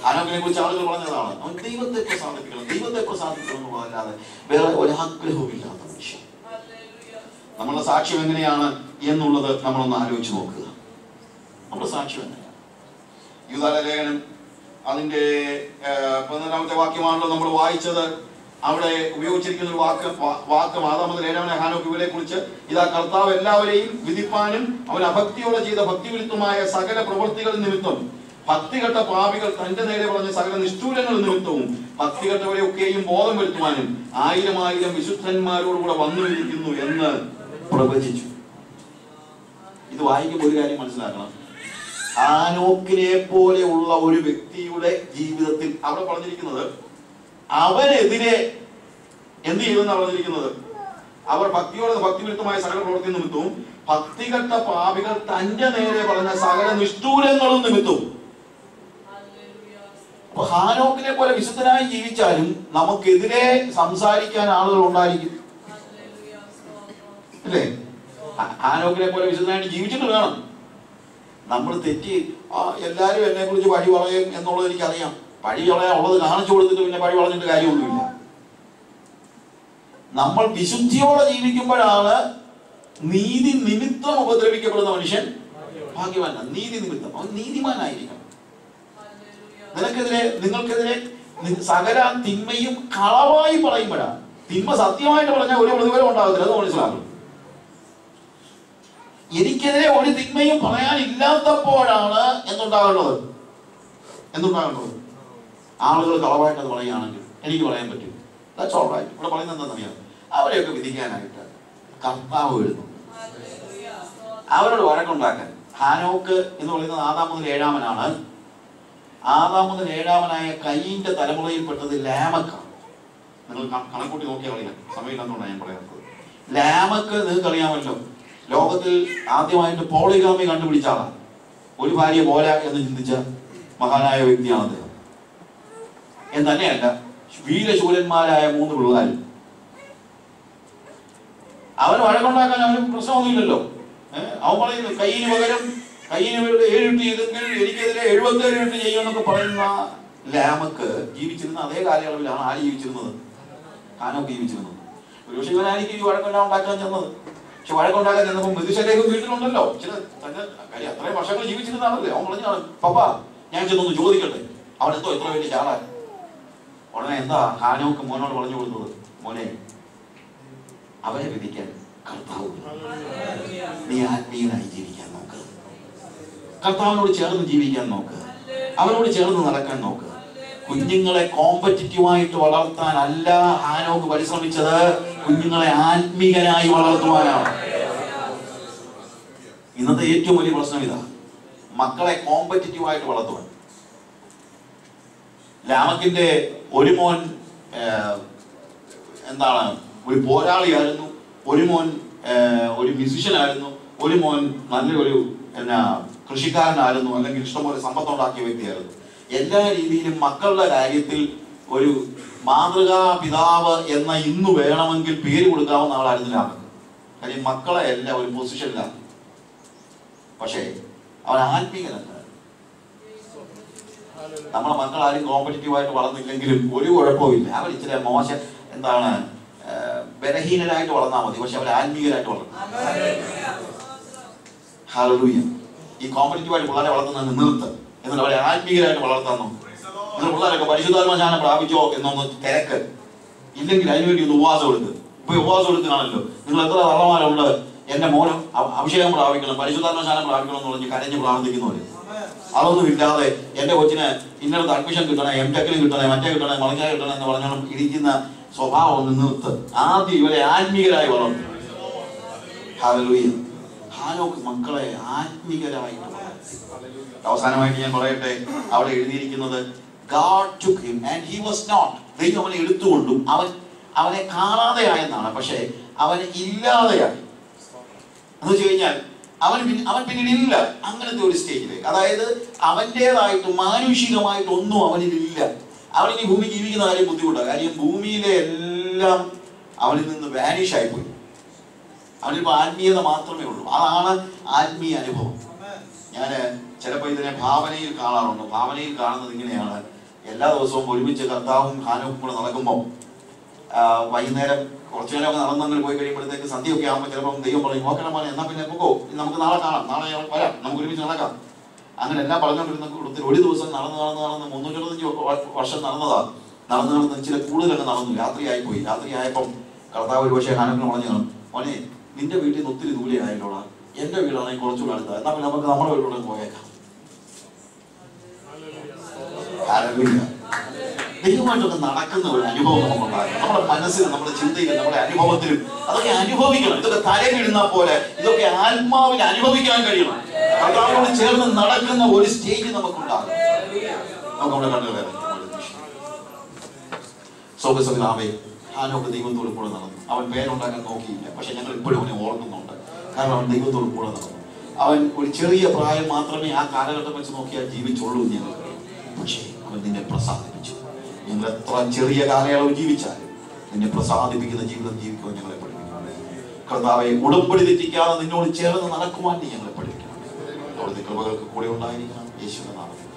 ഹാനോക്കിനെ കുറിച്ച് ആളുകൾ പറഞ്ഞതാണ്, അവൻ ദൈവത്തെ പ്രസാദിപ്പിക്കണം, ദൈവത്തെ പ്രസാദിപ്പിക്കണം എന്നുള്ളതല്ലാതെ വേറെ ഒരാഗ്രഹവും ഇല്ലാത്ത മനുഷ്യൻ. നമ്മളുടെ സാക്ഷ്യം എങ്ങനെയാണ് എന്നുള്ളത് നമ്മളൊന്ന് ആലോചിച്ച് നോക്കുക. നമ്മുടെ സാക്ഷ്യം എങ്ങനെയാണ്? യൂദാ ലേഖനം അതിന്റെ 14-ാമത്തെ വാക്യമാണല്ലോ നമ്മൾ വായിച്ചത്. അവിടെ ഉപയോഗിച്ചിരിക്കുന്ന ഒരു വാക്ക് 6 മുതൽ 7 ഹാനോക്ക് ഇവരെ കുറിച്ച്, ഇതാ കർത്താവ് എല്ലാവരെയും വിധിപ്പാനും അവൻ അഭക്തിയോടെ ചെയ്ത ഭക്തിവിരുദ്ധമായ സകല പ്രവൃത്തികൾ നിമിത്തം, ഭക്തികെട്ട പാപികൾ തന്റെ നേരെ പറഞ്ഞ സകല നിഷ്ഠൂരങ്ങൾ നിമിത്തവും ഭക്തികെട്ടവരെയൊക്കെയും ബോധം വരുത്തുവാനും 1000 വിശുദ്ധന്മാരോടുകൂടെ വന്നുമിരിക്കുന്നു എന്ന് പ്രവചിച്ചു. ഇത് വായിക്കുമ്പോൾ ഒരു കാര്യം മനസ്സിലാക്കണം. ഹാനോക്കിനെ പോലെ ഉള്ള ഒരു വ്യക്തിയുടെ ജീവിതത്തിൽ അവിടെ പറഞ്ഞിരിക്കുന്നത്, അവനെതിരെ എന്ത് ചെയ്തെന്നാണ് പറഞ്ഞിരിക്കുന്നത്? അവർ ഭക്തിവിരുദ്ധമായ സകല പ്രവൃത്തി നിമിത്തവും ഭക്തികെട്ട പാപികൾ തന്റെ നേരെ പറഞ്ഞ സകല നിഷ്ഠൂരങ്ങളും നിമിത്തവും. അപ്പൊ ഹാനോക്കിനെ പോലെ വിശുദ്ധനായി ജീവിച്ചാലും നമുക്കെതിരെ സംസാരിക്കാൻ ആളുകൾ ഉണ്ടായിരിക്കും, അല്ലേ? ഹാനോക്കിനെ പോലെ വിശുദ്ധനായിട്ട് ജീവിച്ചിട്ട് വേണം. നമ്മൾ തെറ്റി എല്ലാരും എന്നെ കുറിച്ച് പഴി പറയും എന്നുള്ളത് എനിക്കറിയാം. പഴി കളയാൻ ഉള്ളത് കാണിച്ചു കൊടുത്തിട്ട് പിന്നെ പഴി വളഞ്ഞിട്ട് കാര്യമൊന്നുമില്ല. നമ്മൾ വിശുദ്ധിയോടെ ജീവിക്കുമ്പോഴാണ് നീതി നിമിത്തം ഉപദ്രവിക്കപ്പെടുന്ന മനുഷ്യൻ ഭാഗ്യവാനാണ്. നീതി നിമിത്തം അവൻ നീതിമാനായിരിക്കണം. നിങ്ങൾക്കെതിരെ സകല തിന്മയും കളവായി പറയുമ്പോഴാണ്. തിന്മ സത്യമായിട്ട് പറഞ്ഞാൽ ഒരു പ്രതിഫലം ഉണ്ടാകത്തില്ല, അത് മനസ്സിലാക്കണം. എനിക്കെതിരെ ഒരു തിന്മയും പറയാനില്ലാത്തപ്പോഴാണ് എന്തുണ്ടാകേണ്ടത്. ആളുകൾ കളവായിട്ട് അത് പറയുകയാണെങ്കിൽ എനിക്ക് പറയാൻ പറ്റും. That's all right. ഇവിടെ പറയുന്നത് എന്താണെന്നറിയാം, അവരെയൊക്കെ വിധിക്കാനായിട്ട് കർത്താവ് വരുന്നു, അവരോട് വഴക്കുണ്ടാക്കാൻ. ഹാനോക്ക് എന്ന് പറയുന്നത് ആദാം മുതൽ ഏഴാമനാണ്. ആദാം മുതൽ ഏഴാമനായ കയീന്റെ തലമുറയിൽപ്പെട്ടത് ലാമക്കാണ്. നിങ്ങൾ കണക്കൂട്ടി നോക്കിയാൽ അറിയാം, സമയമില്ലെന്നുകൊണ്ടാണ് ഞാൻ പറയാത്തത്. ലാമക്ക് നിങ്ങൾക്ക് അറിയാമല്ലോ, ലോകത്തിൽ ആദ്യമായിട്ട് പോളിഗാമി കണ്ടുപിടിച്ച ആളാണ്. ഒരു ഭാര്യ പോരാ എന്ന് ചിന്തിച്ച മഹാനായ വ്യക്തിയാണ് അദ്ദേഹം. എന്ന് തന്നെയല്ല, വീരശൂരന്മാരായ 3 പിള്ളേർ. അവൻ വഴക്കുണ്ടാക്കാൻ അവന് പ്രശ്നമൊന്നുമില്ലല്ലോ. അവൻ പറയുന്നു കയ്യിന് പകരം 7 ഇട്ട് ചെയ്തെങ്കിൽ എനിക്കെതിരെ 77 ഇട്ട് ചെയ്യുമെന്നൊക്കെ പറയുന്ന ലാമക്ക് ജീവിച്ചിരുന്ന അതേ കാലയളവിലാണ് ആര് ജീവിച്ചിരുന്നത്? ഹാനോക്ക് ജീവിച്ചിരുന്നത്. ഒരുപക്ഷെ ഇവനായിരിക്കും ഈ വഴക്കെല്ലാം ഉണ്ടാക്കാൻ ചെന്നത്. പക്ഷെ വഴക്കുണ്ടാക്കാൻ ചെന്നപ്പോൾ മെതുശലേഖം വീട്ടിലുണ്ടല്ലോ, ചില തന്നെ കാര്യം അത്രയും വർഷങ്ങൾ ജീവിച്ചിരുന്നാണല്ലേ. അവൻ പറഞ്ഞാണ്, പപ്പ ഞാൻ ചെന്നൊന്ന് ചോദിക്കട്ടെ, അവൻ എന്തോ എത്ര വലിയ ചാടാൻ. ഉടനെ എന്താ ഹാനോക്ക് മോനോട് പറഞ്ഞു കൊടുത്തത്? മോനെ, അവരെ വിധിക്കാൻ കർത്താവ്, നീ ആത്മീയനായി ജീവിക്കാൻ നോക്ക്, കർത്താവിനോട് ചേർന്ന് ജീവിക്കാൻ നോക്ക്, അവനോട് ചേർന്ന് നടക്കാൻ നോക്ക്. കുഞ്ഞുങ്ങളെ കോമ്പറ്റിറ്റീവായിട്ട് വളർത്താൻ അല്ല ഹാനോക്ക് പരിശ്രമിച്ചത്, കുഞ്ഞുങ്ങളെ ആത്മീയനായി വളർത്തുവാനാണ്. ഇന്നത്തെ ഏറ്റവും വലിയ പ്രശ്നം ഇതാ, മക്കളെ കോമ്പറ്റിറ്റീവായിട്ട് വളർത്തുവാൻ. ലാമക്കിന്റെ ഒരു മോൻ ഒരു പോരാളിയായിരുന്നു, ഒരു മോൻ ഒരു മ്യൂസിഷ്യനായിരുന്നു, ഒരു മോൻ നല്ലൊരു കൃഷിക്കാരനായിരുന്നു, അല്ലെങ്കിൽ ഇഷ്ടംപോലെ സമ്പത്തുണ്ടാക്കിയ വ്യക്തിയായിരുന്നു. എല്ലാ രീതിയിലും മക്കളുടെ കാര്യത്തിൽ ഒരു മാതൃകാ പിതാവ് എന്ന ഇന്ന് വേണമെങ്കിൽ പേര് കൊടുക്കാവുന്ന ആളായിരുന്നു ലാമക്ക്. കാര്യം മക്കളെ എല്ലാം ഒരു പൊസിഷനിലാണ്. പക്ഷേ അവൻ ആത്മീയനല്ല. നമ്മളെ മക്കൾ ആരും കോമ്പറ്റീറ്റീവായിട്ട് വളർന്നില്ലെങ്കിലും ഒരു കുഴപ്പമില്ല. അവർ ഇച്ചിരി മോശം ബലഹീനരായിട്ട് വളർന്നാൽ മതി, പക്ഷെ അവർ ആത്മീയരായിട്ട് വളർന്നു. ഹല്ലേലൂയ. ഈ കോമ്പറ്റീറ്റീവായിട്ട് പിള്ളേരെ വളർത്തുന്നത് നിർത്ത്, എന്നിട്ട് അവരെ ആത്മീയരായിട്ട് വളർത്താൻ നോക്കും. നിങ്ങൾ പിള്ളേരൊക്കെ പരിശുദ്ധാത്മജ്ഞാനം പ്രാപിച്ചോ എന്നൊന്ന് തിരക്ക്. ഇല്ലെങ്കിൽ അതിനുവേണ്ടി ഒന്ന് ഉപവാസം എടുക്കുക. ഇപ്പൊ ഉപവാസം എടുക്കുകയാണല്ലോ. നിങ്ങൾ എത്ര തള്ളമാരുണ്ട്, എന്റെ മോനും അഭിഷേകം പ്രാപിക്കണം, പരിശുദ്ധാത്മജ്ഞാനം പ്രാപിക്കണം എന്ന് പറഞ്ഞ് കരഞ്ഞ് പ്രാർത്ഥിക്കുന്നവര്. അതൊന്നും ഇല്ലാതെ എന്റെ കൊച്ചിന് ഇന്നടത്ത് അഡ്മിഷൻ കിട്ടണേ, എംടെക്കിന് കിട്ടണേ, മറ്റേ കിട്ടണേ, മലക്കാർ കിട്ടണേ എന്ന് പറഞ്ഞാലും ഇരിക്കുന്ന സ്വഭാവം ഒന്ന് നിർത്ത്. ആദ്യം ഇവരെ ആത്മീയരായി വളർന്നു. ഹല്ലേലൂയ. ഹാനോക്ക് മക്കളെ ആത്മീയരായിട്ട് വളർത്തി. അവസാനമായിട്ട് ഞാൻ പറയട്ടെ, അവിടെ എഴുതിയിരിക്കുന്നത് God took him and he was not. ദൈവം അവനെ എടുത്തുകൊണ്ടു. അവനെ കാണാതെയായെന്നാണ്, പക്ഷെ അവൻ ഇല്ലാതെയായി എന്ന് വെച്ച് കഴിഞ്ഞാൽ അവൻ പിന്നീട് ഇല്ല. അങ്ങനത്തെ ഒരു സ്റ്റേജിലേക്ക്, അതായത് അവൻ്റെതായിട്ട് മാനുഷികമായിട്ട് ഒന്നും അവനിലില്ല. അവനിനി ഭൂമി ജീവിക്കുന്ന കാര്യം ബുദ്ധിമുട്ടാണ്. കാര്യം ഭൂമിയിലെ എല്ലാം അവനിൽ നിന്ന് വാനിഷ് ആയിപ്പോയി. അവനിപ്പോൾ ആത്മീയത മാത്രമേ ഉള്ളൂ. അതാണ് ആത്മീയ അനുഭവം. ഞാൻ ചിലപ്പോൾ ഇതിനെ ഭാവനയിൽ കാണാറുണ്ട്. ഭാവനയിൽ കാണുന്നത് ഇങ്ങനെയാണ്: എല്ലാ ദിവസവും ഒരുമിച്ച് കർത്താവും ഹാനോക്കും കൂടെ നടക്കുമ്പോൾ വൈകുന്നേരം കുറച്ചു നേരമൊക്കെ നടന്നങ്ങനെ പോയി കഴിയുമ്പോഴത്തേക്ക് സന്ധ്യയൊക്കെ ആകുമ്പോൾ ചിലപ്പോൾ ദൈവം പറയും, നോക്കണം പോലെ എന്നാ പിന്നെ പോകോ, നമുക്ക് നാളെ കാണാം, നാളെ വരാം, നമുക്ക് ഒരുമിച്ച് നടക്കാം. അങ്ങനെ എല്ലാം പറഞ്ഞുകൊണ്ടിരുന്ന കൂടുതൽ ഒരു ദിവസം നടന്ന് 365 വർഷം നടന്ന് ചില കൂടുതലൊക്കെ നടന്നു. രാത്രിയായിപ്പോയി. രാത്രിയായപ്പം കർത്താവ് ഒരു പക്ഷേ ഹാനോക്കിനെ പറഞ്ഞു കാണും, മോനെ നിന്റെ വീട്ടിൽ നിന്ന് ഒത്തിരി ദൂരെ ആയല്ലോടാ, എന്റെ വീടാണെങ്കിൽ കുറച്ചുകൂടെ അടുത്ത, എന്നാ പിന്നെ നമുക്ക് നമ്മുടെ വീട്ടിലൂടെ പോയേക്കാം. ദൈവമായിട്ടൊക്കെ നടക്കുന്ന ഒരു അനുഭവം നമുക്കുണ്ടാകും. നമ്മുടെ മനസ്സിലും നമ്മുടെ ചിന്തയിലും നമ്മുടെ അനുഭവത്തിലും അതൊക്കെ അനുഭവിക്കണം. ഇതൊക്കെ തലയിലിടുന്ന പോലെ ഇതൊക്കെ ആത്മാവിൽ അനുഭവിക്കാൻ കഴിയണം. കർത്താവിനോട് ചേർന്ന് നടക്കുന്ന ഒരു സ്റ്റേജ് നമുക്കുണ്ടാകും. നമുക്ക് നമ്മുടെ കണ്ടുകളെ സൗഖ്യസമിതാവേ, ഹാനോക്ക് ദൈവത്തോട് കൂടെ നടന്നു. അവൻ പേരുണ്ടാക്കാൻ നോക്കിയില്ല, പക്ഷെ ഞങ്ങൾ ഇപ്പോഴും അവനെ ഓർക്കുന്നുണ്ട്. കാരണം അവൻ ദൈവത്തോട് കൂടെ നടന്നു. അവൻ ഒരു ചെറിയ പ്രായം മാത്രമേ ആ കാലഘട്ടം വെച്ച് നോക്കിയാൽ ജീവിച്ചുള്ളൂ ഞങ്ങൾക്ക്. പക്ഷേ അവൻ നിന്നെ പ്രസാദിപ്പിച്ചു. ഞങ്ങൾ എത്ര ചെറിയ കാലയളവ് ജീവിച്ചാലും നിന്നെ പ്രസാദിപ്പിക്കുന്ന ജീവിതം ജീവിക്കുവാൻ ഞങ്ങളെ പഠിപ്പിക്കണം. കർത്താവെ, ഉടമ്പടി തെറ്റിക്കാതെ നിന്നോട് ചേർന്ന് നടക്കുവാൻ നീ ഞങ്ങളെ പഠിപ്പിക്കണം. അവിടുത്തെ കൃപകൾക്ക് കൂടെ ഉണ്ടായിരിക്കണം. യേശുവിന്റെ നാമത്തിൽ.